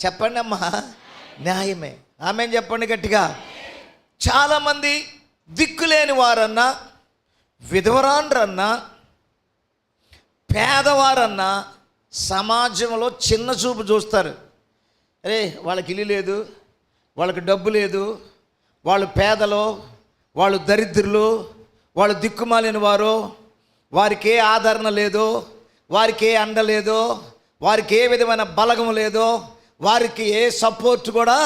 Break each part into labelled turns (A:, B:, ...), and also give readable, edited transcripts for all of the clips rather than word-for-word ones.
A: చెప్పండి అమ్మా, న్యాయమే. ఆమె చెప్పండి గట్టిగా. చాలామంది దిక్కులేని వారన్నా, విధవరాండ్రన్నా, పేదవారన్నా సమాజంలో చిన్న చూపు చూస్తారు. అరే వాళ్ళకి ఇల్లు లేదు, వాళ్ళకి డబ్బు లేదు, వాళ్ళు పేదలు, వాళ్ళు దరిద్రులు, వాళ్ళు దిక్కుమాలిన వారు, వారికి ఏ ఆదరణ లేదు, వారికి ఏ అండ లేదు, వారికి ఏ విధమైన బలగం లేదు, వారికి ఏ సపోర్ట్ కూడా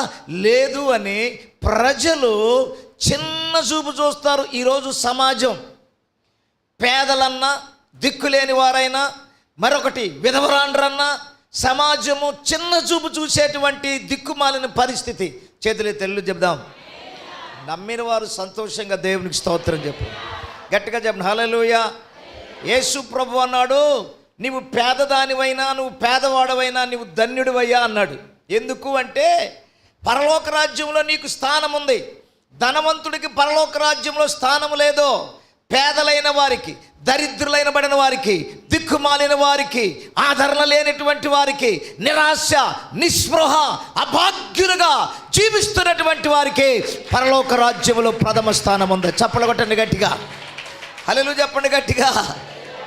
A: లేదు అని ప్రజలు చిన్న చూపు చూస్తారు. ఈరోజు సమాజం పేదలన్నా, దిక్కులేని వారైనా, మరొకటి విధవరాండ్రన్నా సమాజము చిన్న చూపు చూసేటువంటి దిక్కుమాలిన పరిస్థితి. చేతులు తెల్లు చెప్దాం. నమ్మిన వారు సంతోషంగా దేవునికి స్తోత్రం చెప్పు, గట్టిగా చెప్పు హల్లెలూయా. యేసు ప్రభు అన్నాడు, నీవు పేదదానివైనా, నువ్వు పేదవాడవైనా నీవు ధన్యుడివయ్యా అన్నాడు. ఎందుకు అంటే పరలోక రాజ్యంలో నీకు స్థానం ఉంది. ధనవంతుడికి పరలోక రాజ్యంలో స్థానం లేదు. పేదలైన వారికి, దరిద్రులైన బడిన వారికి, దిక్కుమాలిన వారికి, ఆదరణ లేనటువంటి వారికి, నిరాశ, నిస్పృహ, అభాగ్యులుగా జీవిస్తున్నటువంటి వారికి పరలోక రాజ్యంలో ప్రథమ స్థానం ఉంది. చప్పలు కొట్టండి గట్టిగా, హల్లెలూయా చెప్పండి గట్టిగా,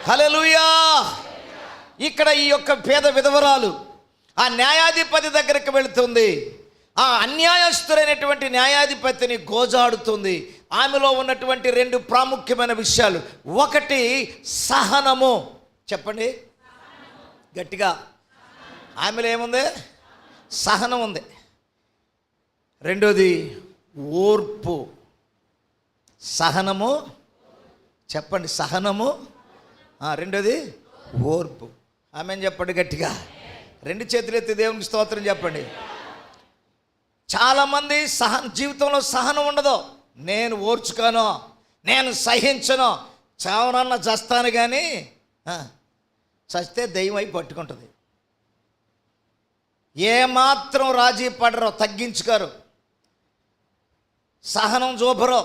A: హల్లెలూయా. ఇక్కడ ఈ యొక్క పేద విధవరాలు ఆ న్యాయాధిపతి దగ్గరికి వెళుతుంది. ఆ అన్యాయస్తులైనటువంటి న్యాయాధిపతిని గోజాడుతుంది. ఆమెలో ఉన్నటువంటి రెండు ప్రాముఖ్యమైన విషయాలు. ఒకటి సహనము. చెప్పండి గట్టిగా. ఆమెలో ఏముంది? సహనం ఉంది. రెండోది ఓర్పు. సహనము, చెప్పండి సహనము. రెండోది ఓర్పు. ఆమెను చెప్పండి గట్టిగా. రెండు చేతులు ఎత్తి దేవునికి స్తోత్రం చెప్పండి. చాలామంది జీవితంలో సహనం ఉండదు. నేను ఓర్చుకోను, నేను సహించను, చావనన్న చస్తాను, కానీ చస్తే దెయ్యం అయి పట్టుకుంటుంది. ఏమాత్రం రాజీ పడరు, తగ్గించుకోరు, సహనం చూపరు,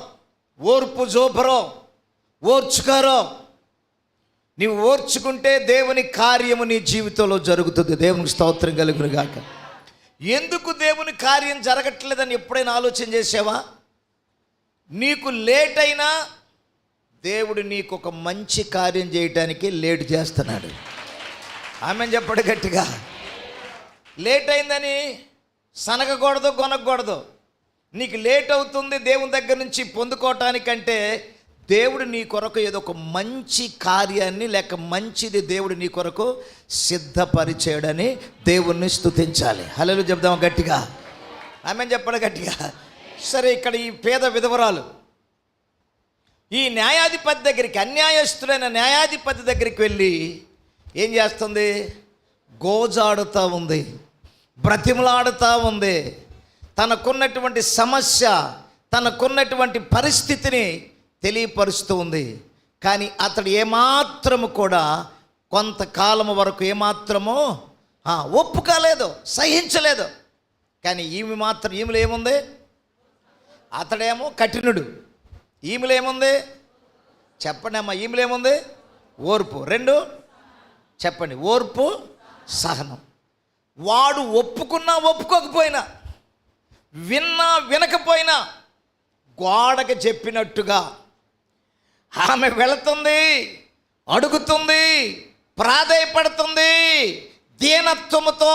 A: ఓర్పు చూపరు, ఓర్చుకోరు. నీవు ఓర్చుకుంటే దేవుని కార్యము నీ జీవితంలో జరుగుతుంది. దేవునికి స్తోత్రం కలుగును గాక. ఎందుకు దేవుని కార్యం జరగట్లేదని ఎప్పుడైనా ఆలోచన చేసావా? నీకు లేట్ అయినా దేవుడు నీకు ఒక మంచి కార్యం చేయటానికి లేట్ చేస్తున్నాడు. ఆమెను చెప్పడు గట్టిగా. లేట్ అయిందని సనగకూడదు, కొనకూడదు. నీకు లేట్ అవుతుంది దేవుని దగ్గర నుంచి పొందుకోవటానికంటే దేవుడు నీ కొరకు ఏదో ఒక మంచి కార్యాన్ని, లేక మంచిది దేవుడు నీ కొరకు సిద్ధపరిచేయడని దేవుణ్ణి స్తుతించాలి. హల్లెలూయా చెప్దాం గట్టిగా, ఆమెను చెప్పడు గట్టిగా. సరే, ఇక్కడ ఈ పేద విధవరాలు ఈ న్యాయాధిపతి దగ్గరికి, అన్యాయస్తులైన న్యాయాధిపతి దగ్గరికి వెళ్ళి ఏం చేస్తుంది? గోజాడుతూ ఉంది, బ్రతిమలాడుతూ ఉంది. తనకున్నటువంటి సమస్య, తనకున్నటువంటి పరిస్థితిని తెలియపరుస్తూ ఉంది. కానీ అతడు ఏమాత్రము కూడా కొంతకాలం వరకు ఏమాత్రము ఒప్పుకోలేదు, సహించలేదు. కానీ ఈమెలో ఏముంది? అతడేమో కఠినుడు, ఈమెలో ఏముంది? చెప్పండి అమ్మా, ఈమెలో ఏముంది? ఓర్పు. రెండు చెప్పండి, ఓర్పు, సహనం. వాడు ఒప్పుకున్నా ఒప్పుకోకపోయినా, విన్నా వినకపోయినా గోడకి చెప్పినట్టుగా ఆమె వెళుతుంది, అడుగుతుంది, ప్రాధేయపడుతుంది, దీనత్వముతో,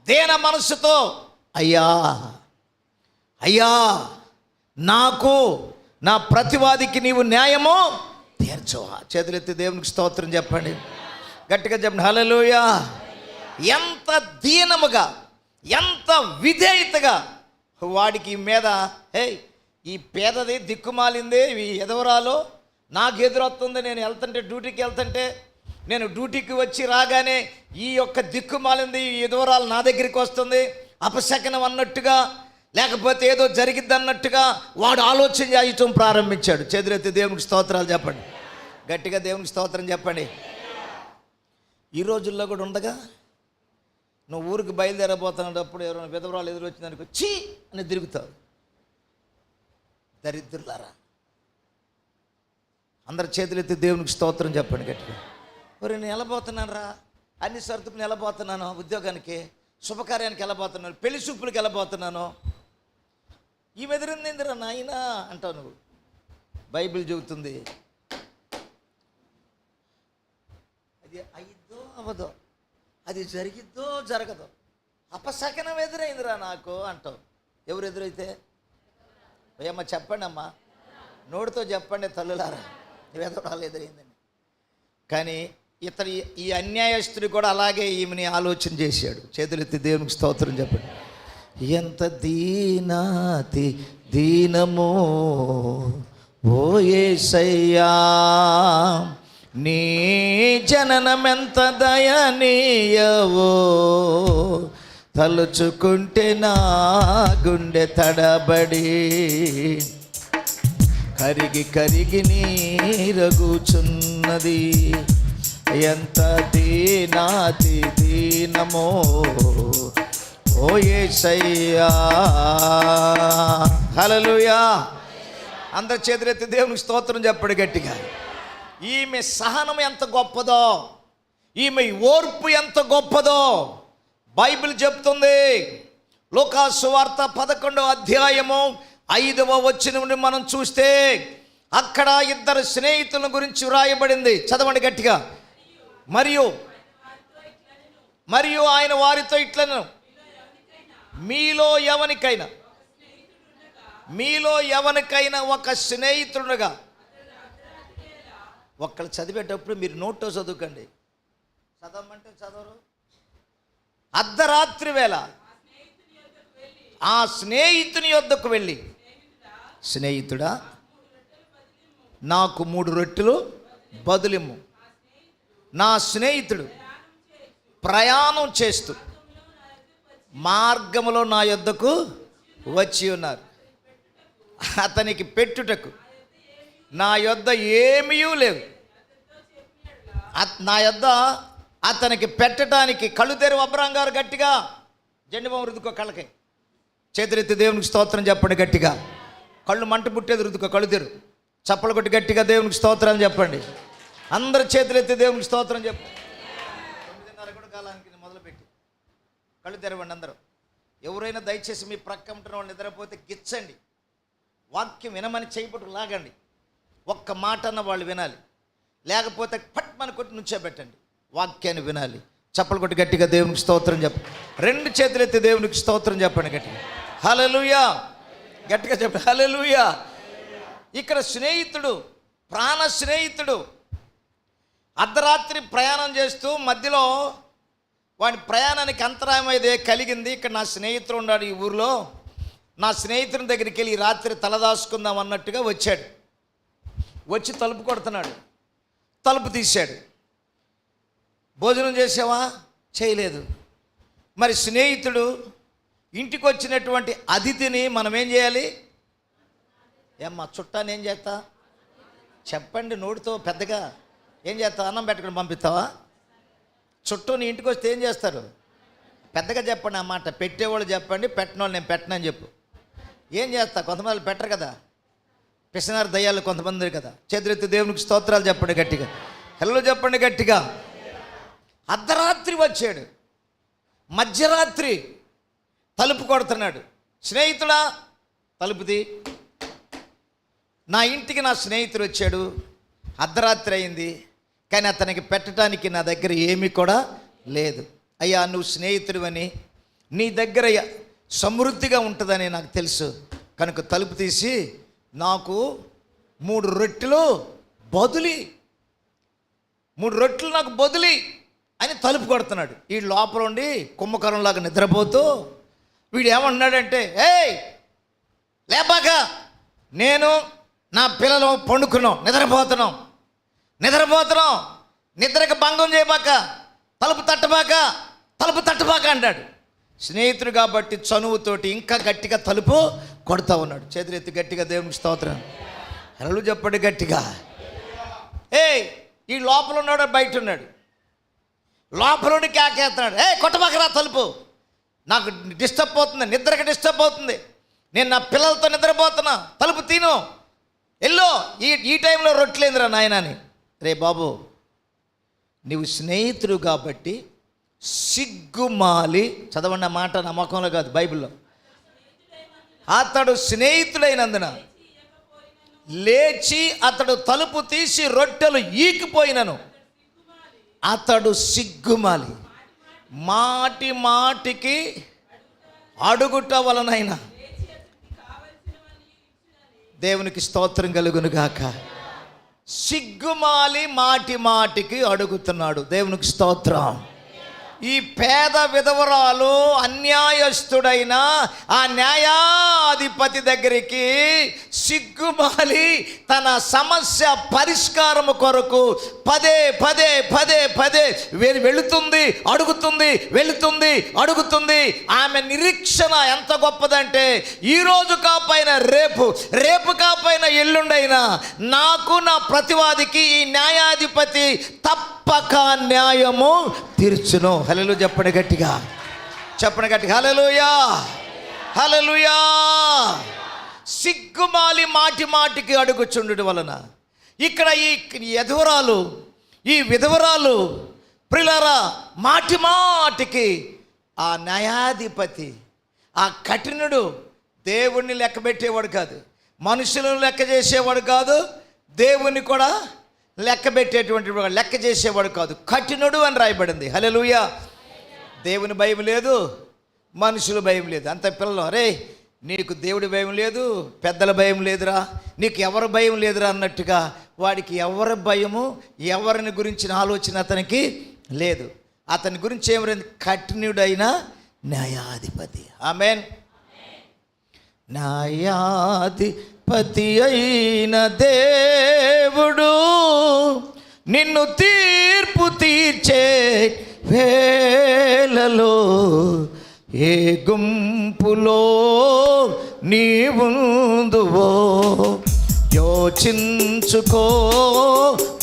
A: దీన మనసుతో, అయ్యా అయ్యా నాకు, నా ప్రతివాదికి నీవు న్యాయము తీర్చవా. చేతులెత్తి దేవునికి స్తోత్రం చెప్పండి, గట్టిగా చెప్పండి హల్లెలూయా. ఎంత దీనముగా, ఎంత విధేయతగా వాడికి మీద, ఈ పేదది దిక్కుమాలింది, ఈ ఎదవరాలో నాకు ఎదురొస్తుంది, నేను వెళ్తుంటే, డ్యూటీకి వెళ్తుంటే, నేను డ్యూటీకి వచ్చి రాగానే ఈ యొక్క దిక్కుమాలింది, ఈ ఎదవరాలు నా దగ్గరికి వస్తుంది, అపశకనం అన్నట్టుగా, లేకపోతే ఏదో జరిగిద్ది అన్నట్టుగా వాడు ఆలోచన చేయటం ప్రారంభించాడు. చేతులెత్తి దేవునికి స్తోత్రాలు చెప్పండి, గట్టిగా దేవునికి స్తోత్రం చెప్పండి. ఈ రోజుల్లో కూడా ఉండగా, నువ్వు ఊరికి బయలుదేరబోతున్నప్పుడు ఎవరైనా విధవరాలు ఎదురు వచ్చిందనుకో, చీ అని తిరుగుతావు. దరిద్రులారా, అందరు చేతులెత్తి దేవునికి స్తోత్రం చెప్పండి గట్టిగా. మరి నేను వెళ్ళబోతున్నాను రా, అన్ని సర్దుకుని వెళ్ళబోతున్నాను ఉద్యోగానికి, శుభకార్యానికి వెళ్ళబోతున్నాను, పెళ్లి చూపులకు వెళ్ళబోతున్నాను. ఈ ఎదురుందిరా నాయన అంటావు నువ్వు. బైబిల్ చెబుతుంది అది అయిద్దో అవదో, అది జరిగిద్దో జరగదో, అపశకనం ఎదురైందిరా నాకు అంటావు. ఎవరు ఎదురైతే? అయ్యమ్మ చెప్పండి అమ్మా, నోటితో చెప్పండి తల్లులారా, ఎదురాలు ఎదురైందని. కానీ ఇతని ఈ అన్యాయస్తుడు కూడా అలాగే ఈమెని ఆలోచన చేశాడు. చేతులెత్తి దేవునికి స్తోత్రం చెప్పండి. ఎంత దీనాతి దీనమో ఓ యేసయ్యా, నీ జననమెంత దయనీయవో, తలుచుకుంటే నా గుండె తడబడి కరిగి కరిగి నీరగుచున్నది. ఎంత దీనాతి దీనమో ఓ యేసయ్యా. హల్లెలూయా. అందరి చేతులెత్తి దేవునికి స్తోత్రం చెప్పండి గట్టిగా. ఈమె సహనం ఎంత గొప్పదో, ఈమె ఓర్పు ఎంత గొప్పదో బైబిల్ చెప్తుంది. లూకా సువార్త 11వ అధ్యాయము 5వ వచనం నుండి మనం చూస్తే అక్కడ ఇద్దరు స్నేహితుల గురించి వ్రాయబడింది. చదవండి గట్టిగా. మరియు ఆయన వారితో ఇట్లను, మీలో ఎవరికైనా ఒక స్నేహితుడుగా. ఒక్కళ్ళు చదివేటప్పుడు మీరు నోట్లో చదువుకండి, చదవమంటే చదవరు. అర్ధరాత్రి వేళ ఆ స్నేహితుని యొద్దకు వెళ్ళి, స్నేహితుడా నాకు 3 రొట్టెలు బదులిమ్ము. నా స్నేహితుడు ప్రయాణం చేస్తూ మార్గములో నా యొద్దకు వచ్చి ఉన్నారు. అతనికి పెట్టుటకు నా యొద్ద ఏమీ లేవు. నా యొద్ద అతనికి పెట్టడానికి కళ్ళు తెరువు. అబ్రాం గారు గట్టిగా జెండుబాం రుద్దుకో కళ్ళకి. చేతులెత్తి దేవునికి స్తోత్రం చెప్పండి గట్టిగా. కళ్ళు మంట పుట్టేది రుద్దుకో, కళ్ళు తెరు. చప్పలు కొట్టి గట్టిగా దేవునికి స్తోత్రాలు చెప్పండి. అందరు చేతులెత్తి దేవునికి స్తోత్రం చెప్పండి. 9:30 కూడా కాలానికి మొదలుపెట్టి కళ్ళు తెరవండి అందరూ. ఎవరైనా దయచేసి మీ ప్రక్క ఉంటున్న వాళ్ళు నిద్రపోతే గిచ్చండి. వాక్యం వినమని చేయబట్టు లాగండి. ఒక్క మాట అన్న వాళ్ళు వినాలి, లేకపోతే పట్మని కొట్టి నుంచోబెట్టండి. వాక్యాన్ని వినాలి. చప్పలు కొట్టి గట్టిగా దేవునికి స్తోత్రం చెప్పండి. 2 చేతులెత్తి దేవునికి స్తోత్రం చెప్పండి గట్టిగా. హల్లెలూయా. గట్టిగా చెప్పండి హల్లెలూయా. ఇక్కడ స్నేహితుడు, ప్రాణ స్నేహితుడు అర్ధరాత్రి ప్రయాణం చేస్తూ మధ్యలో వాడి ప్రయాణానికి అంతరాయం అయితే కలిగింది. ఇక్కడ నా స్నేహితుడు ఉన్నాడు ఈ ఊరిలో, నా స్నేహితుని దగ్గరికి వెళ్ళి ఈ రాత్రి తలదాచుకుందాం అన్నట్టుగా వచ్చాడు. వచ్చి తలుపు కొడుతున్నాడు. తలుపు తీశాడు. భోజనం చేసావా? చేయలేదు. మరి స్నేహితుడు ఇంటికి వచ్చినటువంటి అతిథిని మనం ఏం చేయాలి? ఏమ్మా చుట్టాన్ని ఏం చేస్తా చెప్పండి నోటితో పెద్దగా. ఏం చేస్తావు? అన్నం పెట్టుకుని పంపిస్తావా? చుట్టూ నీ ఇంటికి వస్తే ఏం చేస్తారు? పెద్దగా చెప్పండి ఆ మాట. పెట్టేవాళ్ళు చెప్పండి, పెట్టిన వాళ్ళు నేను పెట్టనని చెప్పు. ఏం చేస్తా? కొంతమంది పెట్టరు కదా, పిసినారు దయ్యాలు కొంతమంది కదా. చేతులెత్తి దేవునికి స్తోత్రాలు చెప్పండి గట్టిగా. హలో చెప్పండి గట్టిగా. అర్ధరాత్రి వచ్చాడు, మధ్యరాత్రి తలుపు కొడుతున్నాడు. స్నేహితుడా తలుపుది, నా ఇంటికి నా స్నేహితుడు వచ్చాడు, అర్ధరాత్రి అయింది, కానీ అతనికి పెట్టడానికి నా దగ్గర ఏమీ కూడా లేదు. అయ్యా నువ్వు స్నేహితుడివని, నీ దగ్గర సమృద్ధిగా ఉంటుందని నాకు తెలుసు కనుక తలుపు తీసి నాకు 3 రొట్టెలు బదులి, 3 రొట్టెలు నాకు బదులి అని తలుపు కొడుతున్నాడు. ఈ లోపల ఉండి కుంభకరంలాగా నిద్రపోతూ వీడు ఏమన్నాడంటే, ఏయ్ లేపాక, నేను నా పిల్లలు పండుకున్నాం, నిద్రపోతున్నాం, నిద్రకు భంగం చేయబాక, తలుపు తట్టబాక అంటాడు. స్నేహితుడు కాబట్టి చనువుతోటి ఇంకా గట్టిగా తలుపు కొడతా ఉన్నాడు. చేతులెత్తి గట్టిగా దేవునికి స్తోత్రం. హల్లెలూయా చెప్పండి గట్టిగా. ఏయ్ ఈ లోపల ఉన్నాడు, బయట ఉన్నాడు. లోపల ఉండి కేకేస్తున్నాడు, కొట్టబాకరా తలుపు, నాకు డిస్టర్బ్ అవుతుంది, నిద్రకి డిస్టర్బ్ అవుతుంది, నేను నా పిల్లలతో నిద్రపోతున్నా, తలుపు తీను, ఎల్లో ఈ టైంలో రొట్టెలేందిరా నాయన అని. రే బాబు, నీవు స్నేహితుడు కాబట్టి సిగ్గుమాలి, చదవండి ఆ మాట, నమ్మకంలో కాదు బైబిల్లో. అతడు స్నేహితుడైనందున లేచి అతడు తలుపు తీసి రొట్టెలు ఈకిపోయినను అతడు సిగ్గుమాలి, మాటి మాటికి అడుగుట వలనైనా. దేవునికి స్తోత్రం కలుగును గాక. సిగ్గుమాలి మాటి మాటికి అడుగుతున్నాడు. దేవునికి స్తోత్రం. ఈ పేద విధవరాలు అన్యాయస్తుడైన ఆ న్యాయాధిపతి దగ్గరికి సిగ్గుమాలి తన సమస్య పరిష్కారము కొరకు పదే పదే పదే పదే వెళుతుంది, అడుగుతుంది, వెళుతుంది, అడుగుతుంది. ఆమె నిరీక్షణ ఎంత గొప్పదంటే, ఈరోజు కాపైన రేపు, రేపు కాపైన ఎల్లుండైనా నాకు నా ప్రతివాదికి ఈ న్యాయాధిపతి తప్పక న్యాయము తీర్చును. హల్లెలూయా చెప్పండి గట్టిగా, చెప్పండి గట్టిగా. హల్లెలూయా, హల్లెలూయా. సిగ్గుమాలి మాటి మాటికి అడుగుచుండుట వలన ఇక్కడ ఈ విధవరాలు ప్రియులారా మాటి మాటికి ఆ న్యాయాధిపతి, ఆ కఠినుడు, దేవుణ్ణి లెక్క పెట్టేవాడు కాదు, మనుషులను లెక్క చేసేవాడు కాదు, దేవుణ్ణి కూడా లెక్క పెట్టేటువంటి లెక్క చేసేవాడు కాదు, కఠినుడు అని రాయబడింది. హల్లెలూయా. దేవుని భయం లేదు, మనుషుల భయం లేదు. అంత పిల్లలు, అరే నీకు దేవుడి భయం లేదు, పెద్దల భయం లేదురా, నీకు ఎవరి భయం లేదురా అన్నట్టుగా వాడికి ఎవరి భయము, ఎవరిని గురించిన ఆలోచన అతనికి లేదు. అతని గురించి ఏమైంది? కఠినుడైన న్యాయాధిపతి. ఆమేన్. న్యాయాధిపతి అయిన దేవుడు నిన్ను తీర్పు తీర్చే వేళలో ఏ గుంపులో నీవుందువో యోచించుకో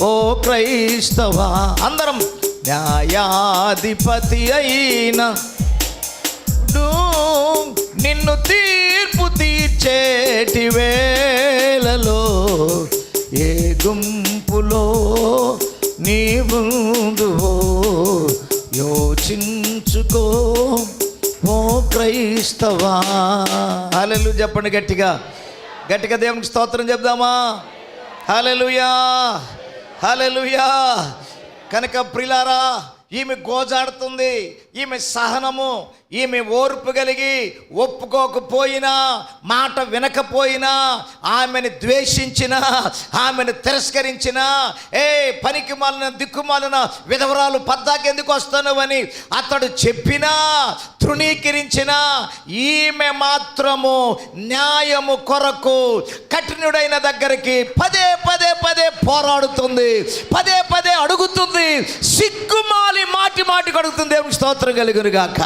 A: ఓ క్రైస్తవా. అందరం న్యాయాధిపతి అయిన నిన్ను తీర్పు తీర్చేటి వేళలో ఏ గుంపులో నీవుందువో యోచించుకో ఓ క్రైస్తవా. హల్లెలూయా చెప్పండి గట్టిగా, గట్టిగా దేవునికి స్తోత్రం చెప్దామా. హల్లెలూయా, హల్లెలూయా. కనుక ప్రియులారా, ఈమె గోజాడుతుంది, ఈమె సహనము, ఈమె ఓర్పు కలిగి ఒప్పుకోకపోయినా, మాట వినకపోయినా, ఆమెను ద్వేషించినా, ఆమెను తిరస్కరించినా, పనికి మాలిన దిక్కుమాలిన విధవరాలు పద్దాకెందుకు వస్తాను అని అతడు చెప్పినా, తృణీకరించినా, ఈమె మాత్రము న్యాయము కొరకు కఠినుడైన దగ్గరికి పదే పదే పదే పోరాడుతుంది, పదే పదే అడుగుతుంది, సిగ్గుమాలి మాటి మాటికి అడుగుతుంది. దేవునికి స్తోత్రం కలుగును గాక.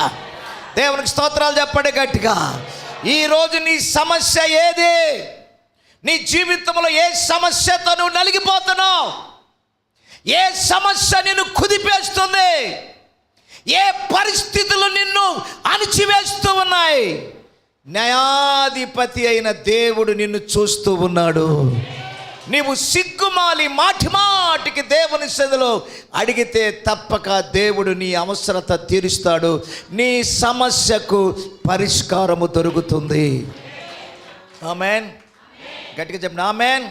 A: దేవునికి స్తోత్రాలు చెప్పండి గట్టిగా. ఈరోజు నీ సమస్య ఏది? నీ జీవితంలో ఏ సమస్యతో నువ్వు నలిగిపోతున్నావు? ఏ సమస్య నిన్ను కుదిపేస్తుంది? ఏ పరిస్థితులు నిన్ను అణిచివేస్తూ ఉన్నాయి? న్యాయాధిపతి అయిన దేవుడు నిన్ను చూస్తూ ఉన్నాడు. నీవు సిగ్గుమాలి మాటి మాటికి దేవుని సన్నిధిలో అడిగితే తప్పక దేవుడు నీ అవసరత తీరుస్తాడు, నీ సమస్యకు పరిష్కారము దొరుకుతుంది. ఆమేన్. గట్టిగా చెప్పండి ఆమేన్.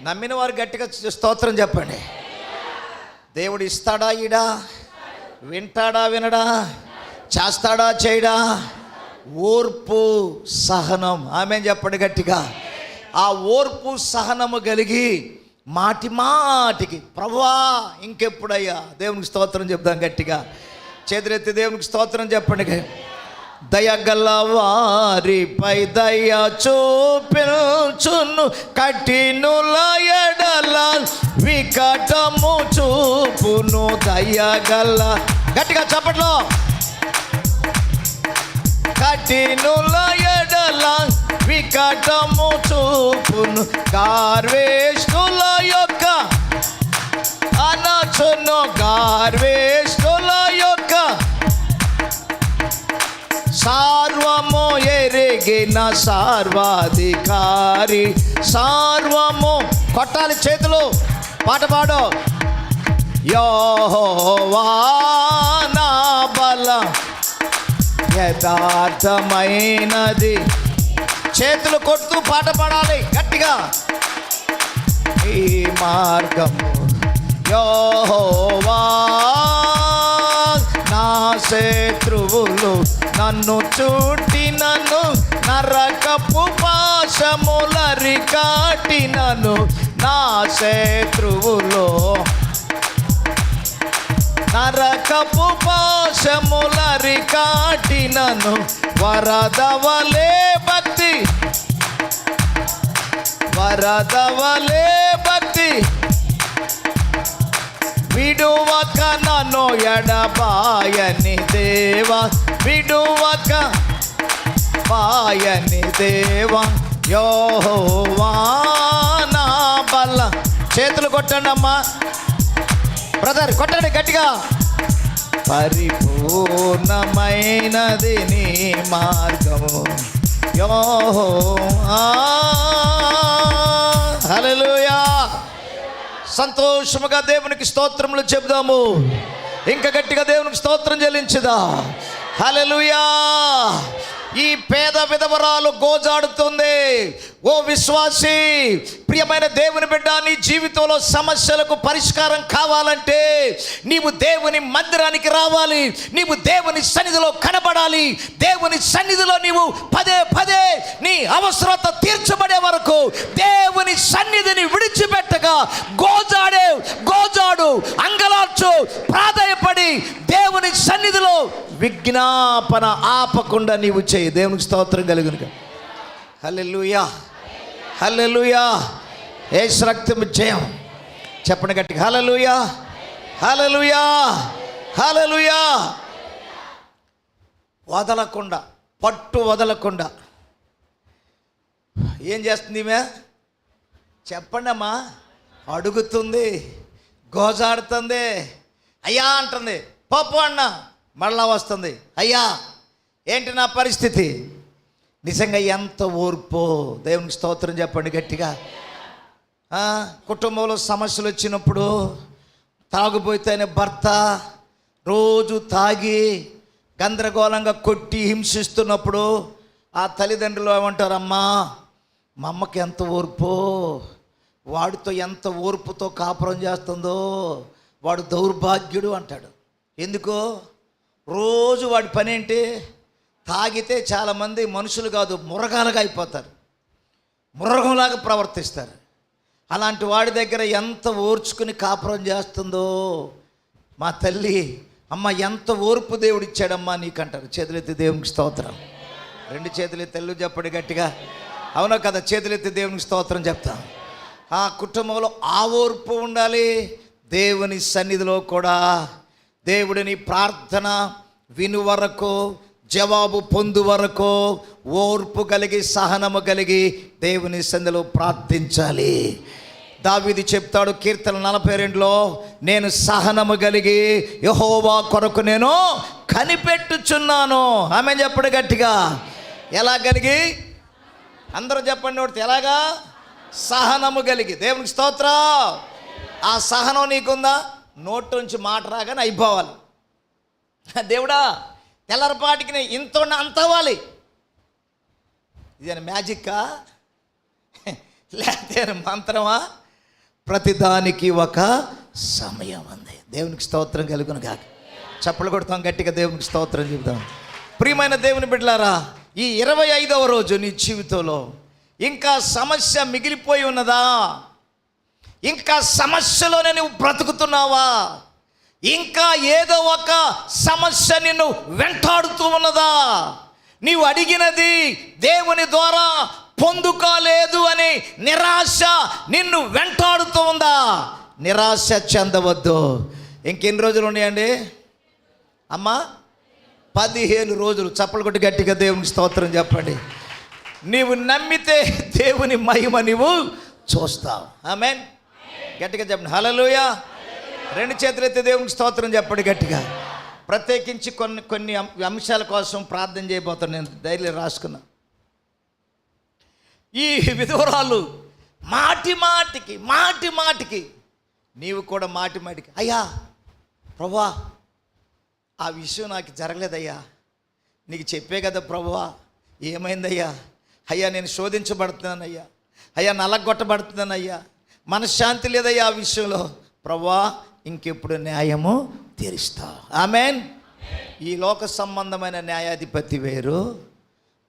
A: నమ్మిన వారు గట్టిగా స్తోత్రం చెప్పండి. దేవుడు ఇస్తాడా ఈడా? వింటాడా వినడా? చేస్తాడా చేయడా? ఓర్పు సహనం. ఆమేన్ చెప్పండి గట్టిగా. ఆ ఓర్పు సహనము కలిగి మాటి మాటికి ప్రభువా ఇంకెప్పుడయ్యా, దేవునికి స్తోత్రం చెప్దాం గట్టిగా. చేతులెత్తి దేవునికి స్తోత్రం చెప్పండి. దయగల వారిపై దయ చూపించును, కఠినుల ఎడల వికటము చూపును. దయగల, గట్టిగా చప్పట్లో, కఠినుల ఎడల వికటము చూపును. గార్వేష్ఠుల యొక్క అనచును, గార్వేష్ఠుల యొక్క సార్వము ఎరిగిన సార్వాధికారి. సార్వము కొట్టాలి చేతులు, పాట పాడు. యెహోవా నా బలం యథార్థమైనది. చేతులు కొడుతూ పాట పాడాలి గట్టిగా. ఈ మార్గము యెహోవా, నా శత్రువులు నన్ను చుట్టినను, నరకపు పాశములరికాటినను. నా శత్రువులు నరకపు పాశములరికాటినను, వరదవలే భక్తి, వరదవలే భక్తి విడువక నన్ను ఎడబాయని దేవా, విడువక బాయని దేవా. యెహోవా నా బలం. చేతులు కొట్టండి అమ్మా, బ్రదర్ కొట్టండి గట్టిగా. పరిపూర్ణమైనది నీ మార్గము యెహోవా. హల్లెలూయా. సంతోషముగా దేవునికి స్తోత్రములు చెబుదాము. ఇంకా గట్టిగా దేవునికి స్తోత్రం చెల్లించుదా. హల్లెలూయా. ఈ పేద విధవరాలు గోజాడుతుంది. ఓ విశ్వాసి, ప్రియమైన దేవుని బిడ్డ, నీ జీవితంలో సమస్యలకు పరిష్కారం కావాలంటే నీవు దేవుని మందిరానికి రావాలి. నీవు దేవుని సన్నిధిలో కనబడాలి. దేవుని సన్నిధిలో నీవు పదే పదే నీ అవసరత తీర్చబడే వరకు దేవుని సన్నిధిని విడిచిపెట్టగా గోజాడు, అంగలార్చు, ప్రాధేయపడి దేవుని సన్నిధిలో విజ్ఞాపన ఆపకుండా నీవు చేయి. దేవునికి స్తోత్రం కలుగునుగా. హల్లెలూయా, హల్లెలూయా. యేసు రక్తము జయం. చెప్పండి గట్టిగా. హల్లెలూయా, హల్లెలూయా, హల్లెలూయా. వదలకుండా, పట్టు వదలకుండా ఏం చేస్తుంది ఈమె? చెప్పండి అమ్మా. అడుగుతుంది, గోజాడుతుంది, అయ్యా అంటుంది. పాప అన్న మళ్ళా వస్తుంది, అయ్యా ఏంటి నా పరిస్థితి? నిజంగా ఎంత ఓర్పో. దేవునికి స్తోత్రం చెప్పండి గట్టిగా. కుటుంబంలో సమస్యలు వచ్చినప్పుడు తాగుబోతేనే భర్త రోజు తాగి గందరగోళంగా కొట్టి హింసిస్తున్నప్పుడు ఆ తల్లిదండ్రులు ఏమంటారమ్మా, మా అమ్మకి ఎంత ఓర్పో, వాడితో ఎంత ఓర్పుతో కాపురం చేస్తుందో, వాడు దౌర్భాగ్యుడు అంటాడు. ఎందుకో? రోజు వాడి పని ఏంటి? తాగితే చాలామంది మనుషులు కాదు మురగాలుగా అయిపోతారు, మృగంలాగా ప్రవర్తిస్తారు. అలాంటి వాడి దగ్గర ఎంత ఓర్చుకుని కాపురం చేస్తుందో మా తల్లి. అమ్మ ఎంత ఓర్పు దేవుడు ఇచ్చాడమ్మా నీకంటారు. చేతులెత్తి దేవునికి స్తోత్రం. రెండు చేతులెత్తి తెల్లు చెప్పండి గట్టిగా. అవునా కదా? చేతులెత్తి దేవునికి స్తోత్రం చెప్తాం. ఆ కుటుంబంలో ఆ ఓర్పు ఉండాలి. దేవుని సన్నిధిలో కూడా దేవుడిని ప్రార్థన విను వరకు, జవాబు పొందు వరకు ఓర్పు కలిగి, సహనము కలిగి దేవుని సన్నిధిలో ప్రార్థించాలి. దావీదు చెప్తాడు కీర్తన 42లో, నేను సహనము కలిగి యెహోవా కొరకు నేను కనిపెట్టుచున్నాను. ఆమె చెప్పడు గట్టిగా. ఎలా కలిగి? అందరూ చెప్పండి ఒకటి. ఎలాగా? సహనము కలిగి. దేవునికి స్తోత్రం. ఆ సహనం నీకుందా? నోటి నుంచి మాట రాగానే అయిపోవాలి. దేవుడా తెల్లరపాటికి నేను ఇంత అంత అవ్వాలి. ఇదేనా మ్యాజిక్కా? లేకపోతే మంత్రమా? ప్రతిదానికి ఒక సమయం ఉంది. దేవునికి స్తోత్రం కలుగును గాక. చప్పలు కొడతాం గట్టిగా, దేవునికి స్తోత్రం చెబుతాం. ప్రియమైన దేవుని బిడ్డలారా, ఈ 25వ రోజు నీ జీవితంలో ఇంకా సమస్య మిగిలిపోయి ఉన్నదా? ఇంకా సమస్యలోనే నువ్వు బ్రతుకుతున్నావా? ఇంకా ఏదో ఒక సమస్య నిన్ను వెంటాడుతూ ఉన్నదా? నీవు అడిగినది దేవుని ద్వారా పొందుకోలేదు అని నిరాశ నిన్ను వెంటాడుతూ ఉందా? నిరాశ చెందవద్దు. ఇంకెన్ని రోజులు ఉన్నాయండి అమ్మా? 15 రోజులు. చప్పలు కొట్టి గట్టిగా దేవునికి స్తోత్రం చెప్పండి. నీవు నమ్మితే దేవుని మహిమ నీవు చూస్తావు. ఆమేన్. గట్టిగా చెప్పండి. హల్లెలూయా. రెండు చేతులైతే దేవునికి స్తోత్రం చెప్పండి గట్టిగా. ప్రత్యేకించి కొన్ని అంశాల కోసం ప్రార్థన చేయబోతాను. నేను డైలీ రాసుకున్నా. ఈ విధవరాలు మాటి మాటికి నీవు కూడా మాటి మాటికి అయ్యా ప్రభువా ఆ విషయం నాకు జరగలేదయ్యా, నీకు చెప్పే కదా ప్రభువా, ఏమైందయ్యా, అయ్యా నేను శోధించబడుతున్నానయ్యా, అయ్యా నలగొట్టబడుతున్నానయ్యా, మనశ్శాంతి లేదయ్యా ఆ విషయంలో, ప్రభువా ఇంకెప్పుడు న్యాయము తీరుస్తా. ఆమెన్. ఈ లోక సంబంధమైన న్యాయాధిపతి వేరు,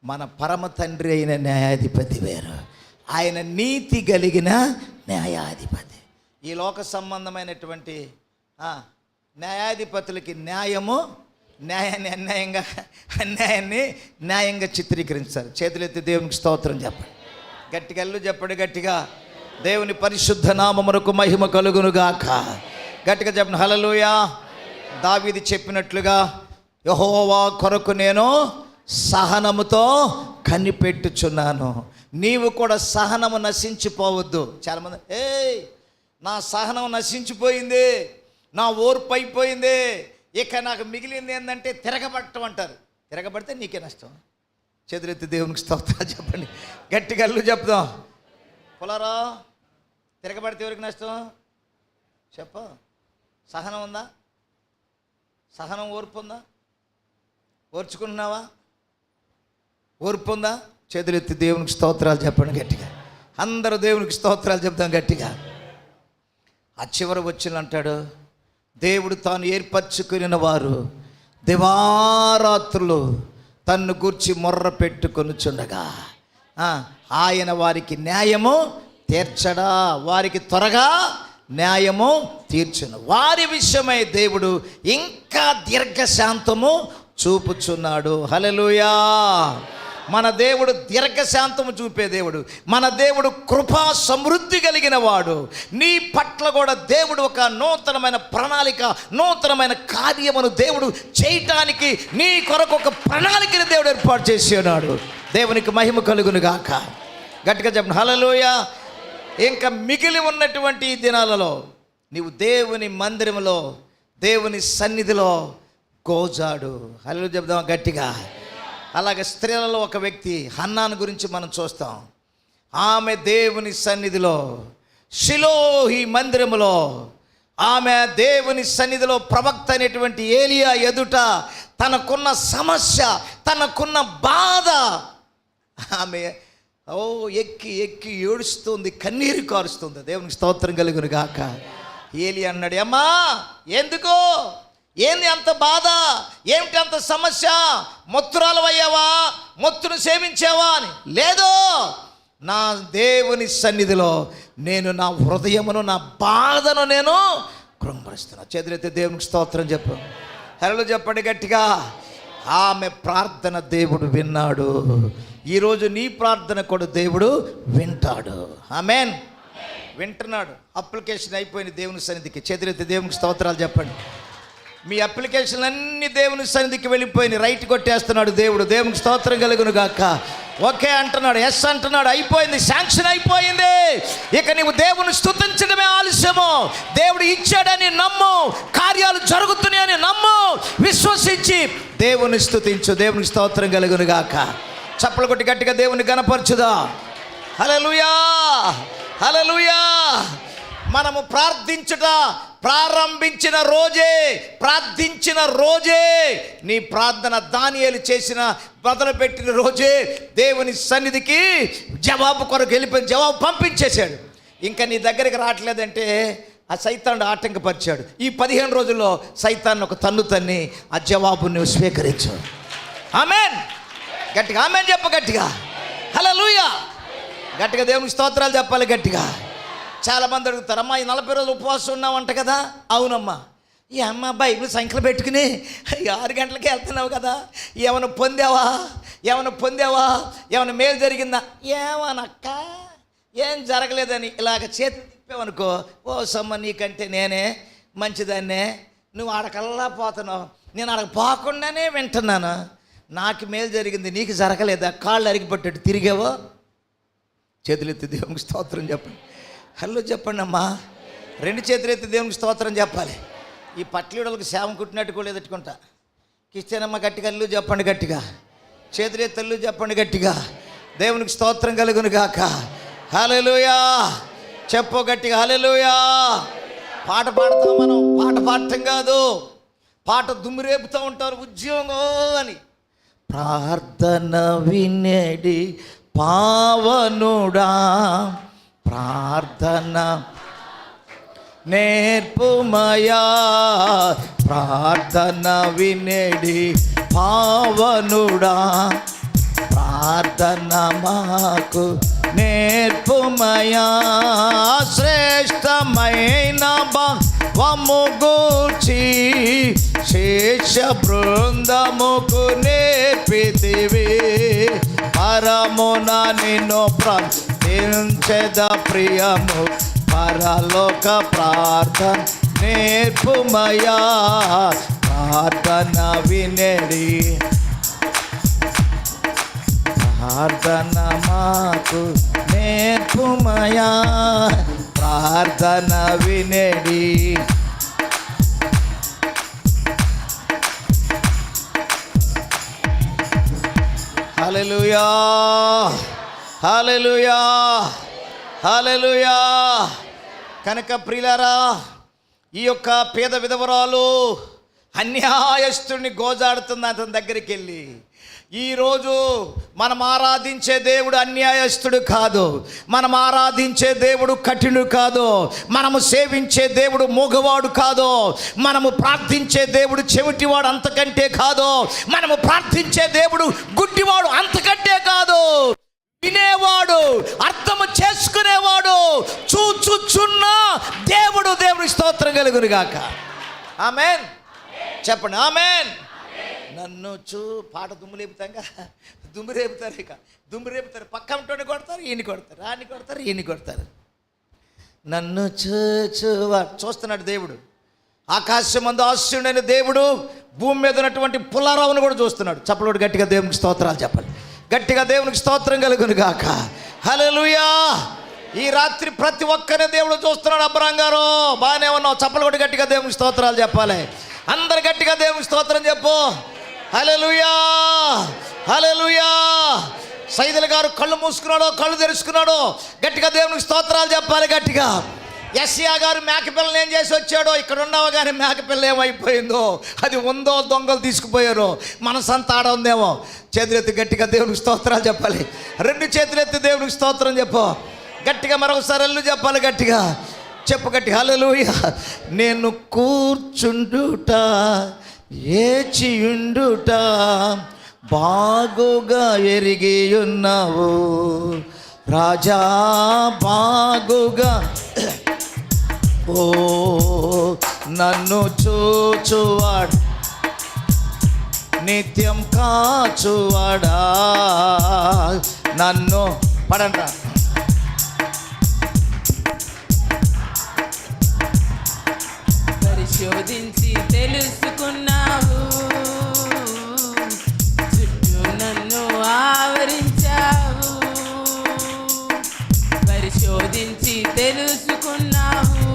A: మన పరమ తండ్రి అయిన న్యాయాధిపతి వేరు. ఆయన నీతి కలిగిన న్యాయాధిపతి. ఈ లోక సంబంధమైనటువంటి న్యాయాధిపతులకి న్యాయాన్ని న్యాయంగా చిత్రీకరించారు. చేతులెత్తి దేవునికి స్తోత్రం చెప్పండి. గట్టిగా అల్లు చెప్పండి. గట్టిగా దేవుని పరిశుద్ధ నామమునకు మహిమ కలుగునుగాక. గట్టిగా చెప్పండి హల్లెలూయా. దావీదు చెప్పినట్లుగా యెహోవా కొరకు నేను సహనముతో కనిపెట్టుచున్నాను. నీవు కూడా సహనము నశించిపోవద్దు. చాలామంది నా సహనం నశించిపోయింది, నా ఓర్పు అయిపోయింది, ఇక నాకు మిగిలింది ఏంటంటే తిరగబడటం అంటారు. తిరగబడితే నీకే నష్టం. చేతులెత్తి దేవునికి స్తోత్రాలు చెప్పండి. గట్టిగా అల్లు చెప్దాం. పొలారా తిరగబడితే ఎవరికి నష్టం చెప్ప? సహనం ఉందా? సహనం ఓర్పు ఉందా? ఓర్చుకుంటున్నావా? ఓర్పు ఉందా? చేతులెత్తి దేవునికి స్తోత్రాలు చెప్పండి గట్టిగా. అందరూ దేవునికి స్తోత్రాలు చెప్తాం గట్టిగా. ఆ చివర వచ్చిన అంటాడు, దేవుడు తాను ఏర్పరచుకుని వారు దివారాత్రులు తన్ను గూర్చి మొర్ర పెట్టుకొనుచుండగా ఆయన వారికి న్యాయము తీర్చడా, వారికి త్వరగా న్యాయము తీర్చును. వారి విషయమై దేవుడు ఇంకా దీర్ఘశాంతము చూపుచున్నాడు. హల్లెలూయా. మన దేవుడు దీర్ఘశాంతము చూపే దేవుడు. మన దేవుడు కృపా సమృద్ధి కలిగిన వాడు. నీ పట్ల కూడా దేవుడు ఒక నూతనమైన ప్రణాళిక, నూతనమైన కార్యమును దేవుడు చేయటానికి నీ కొరకు ఒక ప్రణాళికను దేవుడు ఏర్పాటు చేసి ఉన్నాడు. దేవునికి మహిమ కలుగును గాక. గట్టిగా చెప్పండి హల్లెలూయా. ఇంకా మిగిలి ఉన్నటువంటి ఈ దినాలలో నీవు దేవుని మందిరంలో, దేవుని సన్నిధిలో గోజాడు. హల్లెలూయా చెప్దాం గట్టిగా. అలాగే స్త్రీలలో ఒక వ్యక్తి హన్నాను గురించి మనం చూస్తాం. ఆమె దేవుని సన్నిధిలో, షిలోహి మందిరములో, ఆమె దేవుని సన్నిధిలో ప్రవక్త అనేటువంటి ఏలియా ఎదుట తనకున్న సమస్య, తనకున్న బాధ ఆమె ఎక్కి ఎక్కి ఏడుస్తుంది, కన్నీరు కారుస్తుంది. దేవునికి స్తోత్రం కలుగును గాక. ఏలియా అన్నాడు, అమ్మా ఎందుకు, ఏంది అంత బాధ, ఏమిటి అంత సమస్య, మొత్తురాలు అయ్యావా, మొత్తును సేవించావా అని. లేదు, నా దేవుని సన్నిధిలో నేను నా హృదయమును, నా బాధను నేను కృంగరిస్తున్నా. చేతులైతే దేవునికి స్తోత్రం చెప్పు. హల్లెలూయా చెప్పండి గట్టిగా. ఆమె ప్రార్థన దేవుడు విన్నాడు. ఈరోజు నీ ప్రార్థన కూడా దేవుడు వింటాడు. ఆమేన్. వింటున్నాడు. అప్లికేషన్ అయిపోయింది దేవుని సన్నిధికి. చేతులైతే దేవునికి స్తోత్రాలు చెప్పండి. మీ అప్లికేషన్ అన్నీ దేవుని సన్నిధికి వెళ్ళిపోయినాయి. రైట్ కొట్టేస్తున్నాడు దేవుడు. దేవునికి స్తోత్రం కలుగును గాక. ఓకే అంటున్నాడు, ఎస్ అంటున్నాడు, అయిపోయింది, శాంక్షన్ అయిపోయింది. ఇక నీవు దేవుని స్తుతించడమే ఆలస్యము. దేవుడు ఇచ్చాడని నమ్ము, కార్యాలు జరుగుతున్నాయని నమ్ము, విశ్వసించి దేవుని స్తుతించు. దేవునికి స్తోత్రం కలుగును గాక. చప్పలు కొట్టి గట్టిగా దేవుని గణపరచుదా. హల్లెలూయా, హల్లెలూయా. మనము ప్రార్థించుట ప్రారంభించిన రోజే నీ ప్రార్థన దానియేలు చేసిన మొదలుపెట్టిన రోజే దేవుని సన్నిధికి జవాబు కొరకు వెళ్ళిపోయిన జవాబు పంపించేశాడు. ఇంకా నీ దగ్గరికి రావట్లేదంటే ఆ సైతానుడు ఆటంకపరిచాడు. ఈ 15 రోజుల్లో సైతాన్ని ఒక తన్ను తన్ని ఆ జవాబు నువ్వు స్వీకరించు. ఆమేన్. గట్టిగా ఆమేన్ చెప్ప గట్టిగా. హల్లెలూయా. గట్టిగా దేవునికి స్తోత్రాలు చెప్పాలి గట్టిగా. చాలామంది అడుగుతారు, అమ్మా ఈ 40 రోజులు ఉపవాసం ఉన్నావంట కదా. అవునమ్మా. ఈ అమ్మ బైబిల్ సంఖ్యలు పెట్టుకుని 6 గంటలకి వెళ్తున్నావు కదా, ఏమైనా పొందావా, ఏమైనా మేలు జరిగిందా? ఏమనక్క, ఏం జరగలేదని ఇలాగ చేతి తిప్పావనుకో, ఓ సమ్మ నీకంటే నేనే మంచిదాన్నే, నువ్వు ఆడకల్లా పోతున్నావు, నేను ఆడకు పోకుండానే వింటున్నాను, నాకు మేలు జరిగింది నీకు జరగలేదా, కాళ్ళు అరిగిపట్టేట్టు తిరిగావో. చేతులెత్తి దేవునికి స్తోత్రం చెప్పండి. హలో చెప్పండి అమ్మా. 2 చేతులు ఎత్తి దేవునికి స్తోత్రం చెప్పాలి. ఈ పట్లీడలకు శావం కుట్టినట్టు కూడా ఎదుర్కొంటా. కిష్టనమ్మ గట్టిగా అల్లు చెప్పండి గట్టిగా. చేతులు ఎత్తి అల్లు చెప్పండి గట్టిగా. దేవునికి స్తోత్రం కలుగును గాక. హల్లెలూయా చెప్పు గట్టిగా. హల్లెలూయా. పాట పాడతాం మనం, పాట పాడటం కాదు, పాట దుమ్మురేపుతూ ఉంటారు ఉద్యోగం అని. ప్రార్థన వినేడి పావనుడా, ప్రార్థన నేర్పుమయా, ప్రార్థన వినేడి పావనుడా, ప్రార్థన మాకు నేర్పుమయా. శ్రేష్టమైన భావము గూర్చి శేష బృందముకు నేర్పితివి, పరమున నిన్ను ప్రార్థించెద ప్రియము, పరలోక ప్రార్థన నేర్పుమయా. ప్రార్థన వినేడి ప్రార్థన మాకు నేర్పుమయా, ప్రార్థన వినేడి. హల్లెలూయా, హల్లెలూయా, హల్లెలూయా. కనుక ప్రియులారా, ఈ యొక్క పేద విధవరాలు అన్యాయస్తుడిని గోజాడుతుంది అతని దగ్గరికి వెళ్ళి. ఈరోజు మనం ఆరాధించే దేవుడు అన్యాయస్తుడు కాదు, మనం ఆరాధించే దేవుడు కఠినుడు కాదు, మనము సేవించే దేవుడు మూగవాడు కాదు, మనము ప్రార్థించే దేవుడు చెవిటివాడు అంతకంటే కాదు, మనము ప్రార్థించే దేవుడు గుడ్డివాడు అంతకంటే కాదు. వినేవాడు, అర్థము చేసుకునేవాడు, చూచుచున్న దేవుడు. దేవుడి స్తోత్రం కలుగును గాక. ఆమేన్ చెప్పండి, ఆమేన్. నన్ను పాట దుమ్ము లేపుతాంగా, దుమ్ము రేపుతారు, ఇక దుమ్ము రేపుతారు, పక్క ఉంటోని కొడతారు, ఈయన కొడతారు, ఆని కొడతారు, ఈయన కొడతారు. నన్ను చూస్తున్నాడు దేవుడు. ఆకాశమందు ఆశ్చర్యుడైన దేవుడు భూమి మీద ఉన్నటువంటి పుల్లారావును కూడా చూస్తున్నాడు. చప్పలోడు గట్టిగా దేవునికి స్తోత్రాలు చెప్పండి, గట్టిగా దేవునికి స్తోత్రం కలుగును గాక. హల్లెలూయా. ఈ రాత్రి ప్రతి ఒక్కరిని దేవుడు చూస్తున్నాడు. అబ్రహాం గారు బాగానే ఉన్నావు, చప్పలు కొట్టి గట్టిగా దేవునికి స్తోత్రాలు చెప్పాలి. అందరు గట్టిగా దేవునికి స్తోత్రం చెప్పు. హల్లెలూయా, హల్లెలూయా. సైదుల గారు కళ్ళు మూసుకున్నాడు, కళ్ళు తెరుచుకున్నాడు, గట్టిగా దేవునికి స్తోత్రాలు చెప్పాలి గట్టిగా. యెషయా గారు మేకపిల్లని ఏం చేసి వచ్చాడో, ఇక్కడ ఉన్నావు కానీ మేకపిల్ల ఏమైపోయిందో, అది ఉందో దొంగలు తీసుకుపోయారు, మనసంతా ఆడ ఉందేమో. చేతులెత్తి గట్టిగా దేవునికి స్తోత్రాలు చెప్పాలి. రెండు చేతులెత్తి దేవునికి స్తోత్రం చెప్పు గట్టిగా. మరొకసారి అల్లు చెప్పాలి గట్టిగా, చెప్పు గట్టి. హల్లెలూయా. నేను కూర్చుండుట ఏచియుండుట బాగుగా ఎరిగి ఉన్నావు రాజా, బాగుగా. ఓ నన్ను చూచువాడు, నిత్యం కాచువాడా, నన్ను పడంట.
B: పరిశోధించి తెలుసుకున్నావు, చుట్టూ నన్ను ఆవరించావు. పరిశోధించి తెలుసుకున్నావు,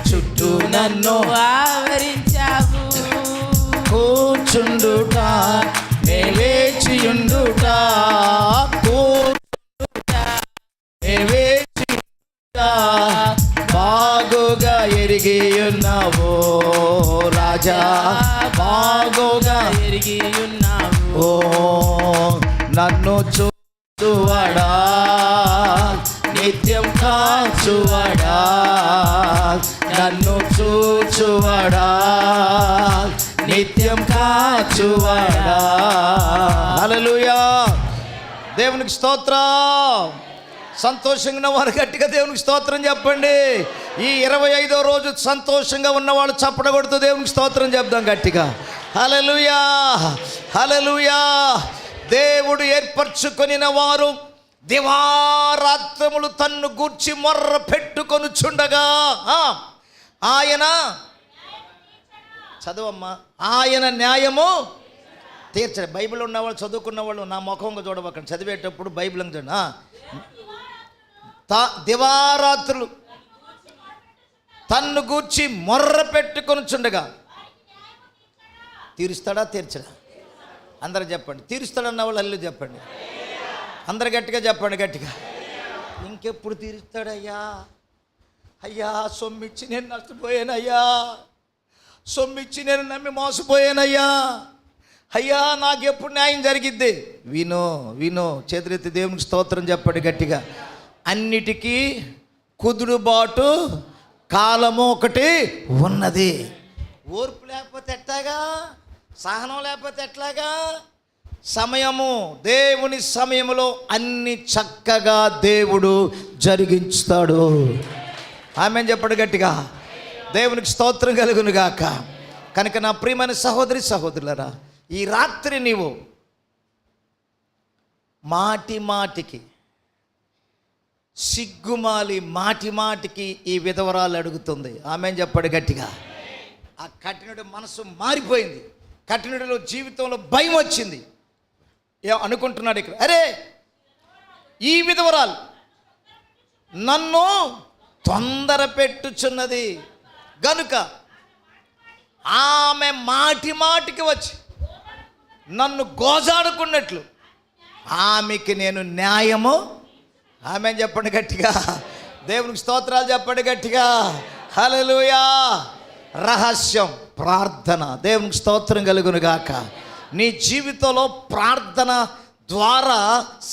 A: చుట్టూ నన్ను
B: ఆవరించావు.
A: కూర్చుండుట వేచియుండుట, బాగుగా ఎరిగి ఉన్నావు రాజా, బాగుగా
B: ఎరిగి ఉన్నావు.
A: ఓ నన్ను చూచువాడా, నిత్యం కాచువాడా, నన్ను చూచువాడా, నిత్యం కాచువాడా. హల్లెలూయా. దేవునికి స్తోత్రం. సంతోషంగా ఉన్నవారు గట్టిగా దేవునికి స్తోత్రం చెప్పండి. ఈ 25వ రోజు సంతోషంగా ఉన్నవాళ్ళు చప్పట కొడుతూ దేవునికి స్తోత్రం చెప్దాం గట్టిగా. హల్లెలూయా, హల్లెలూయా. దేవుడు ఏర్పరచుకొనిన వారు దివారాత్రములు తన్ను గూర్చి మొర్ర పెట్టుకొనుచుండగా ఆయన, చదవమ్మా, ఆయన న్యాయము తీర్చడు. బైబిల్ ఉన్నవాళ్ళు, చదువుకున్న వాళ్ళు నా ముఖంగా చూడబోకండి, చదివేటప్పుడు బైబిల్ చూడండి. దివారాత్రులు తన్ను గూర్చి మొర్ర పెట్టుకొనుచుండగా తీరుస్తాడా తీర్చడా? అందరూ చెప్పండి. తీరుస్తాడన్న వాళ్ళు అల్లు చెప్పండి. అందరు గట్టిగా చెప్పండి, గట్టిగా. ఇంకెప్పుడు తీరుస్తాడయ్యా? అయ్యా సొమ్మిచ్చి నేను నష్టపోయానయ్యా, సొమ్మిచ్చి నేను నమ్మి మోసపోయానయ్యా, అయ్యా నాకు ఎప్పుడు న్యాయం జరిగిద్ది. వినో చేతులెత్తి దేవునికి స్తోత్రం చెప్పండి గట్టిగా. అన్నిటికీ కుదురుబాటు కాలము ఒకటి ఉన్నది. ఓర్పు లేకపోతే ఎట్లాగా, సహనం లేకపోతే ఎట్లాగా? సమయము, దేవుని సమయములో అన్ని చక్కగా దేవుడు జరిగించుతాడు. ఆమేన్ చెప్పండి గట్టిగా. దేవునికి స్తోత్రం కలుగును గాక. కనుక నా ప్రియమైన సహోదరి సహోదరులారా, ఈ రాత్రి నీవు మాటికి సిగ్గుమాలి మాటికి ఈ విధవరాలు అడుగుతుంది. ఆమేన్ చెప్పండి గట్టిగా. ఆ కఠినుడి మనసు మారిపోయింది. కఠినుడిలో జీవితంలో భయం వచ్చింది. అనుకుంటున్నాడు ఇక్కడ, అరే ఈ విధవరాలు నన్ను తొందర పెట్టుచున్నది గనుక ఆమె మాటికి వచ్చి నన్ను గోజాడుకున్నట్లు ఆమెకి నేను న్యాయము. ఆమె చెప్పండి గట్టిగా. దేవునికి స్తోత్రాలు చెప్పండి గట్టిగా. హల్లెలూయా. రహస్యం ప్రార్థన. దేవునికి స్తోత్రం కలుగును గాక. నీ జీవితంలో ప్రార్థన ద్వారా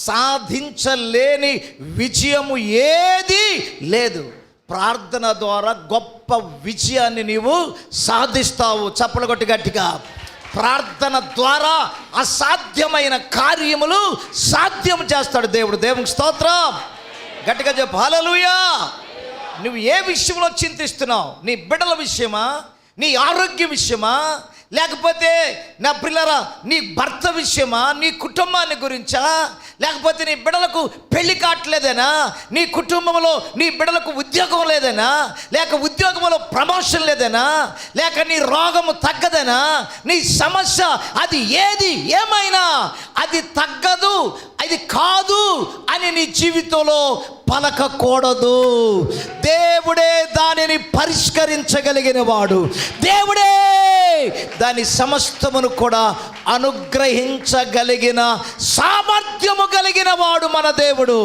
A: సాధించలేని విజయము ఏది లేదు. ప్రార్థన ద్వారా గొప్ప విజయాన్ని నీవు సాధిస్తావు. చప్పలు కొట్టి గట్టిగా. ప్రార్థన ద్వారా అసాధ్యమైన కార్యములు సాధ్యం చేస్తాడు దేవుడు. దేవునికి స్తోత్రం గట్టిగా చెప్పు. హల్లెలూయా. నువ్వు ఏ విషయంలో చింతిస్తున్నావు? నీ బిడ్డల విషయమా, నీ ఆరోగ్య విషయమా, లేకపోతే నా పిల్లరా నీ భర్త విషయమా, నీ కుటుంబాన్ని గురించా, లేకపోతే నీ బిడ్డలకు పెళ్లి కావట్లేదేనా, నీ కుటుంబంలో నీ బిడ్డలకు ఉద్యోగం లేదేనా, లేక ఉద్యోగంలో ప్రమోషన్ లేదేనా, లేక నీ రోగము తగ్గదేనా, నీ సమస్య అది ఏది ఏమైనా అది తగ్గదు, అది కాదు అని నీ జీవితంలో పలకకూడదు. దేవుడే దానిని పరిష్కరించగలిగిన వాడు. దేవుడే దాని సమస్తమును కూడా అనుగ్రహించగలిగిన సామర్థ్యము కలిగిన వాడు మన దేవుడు.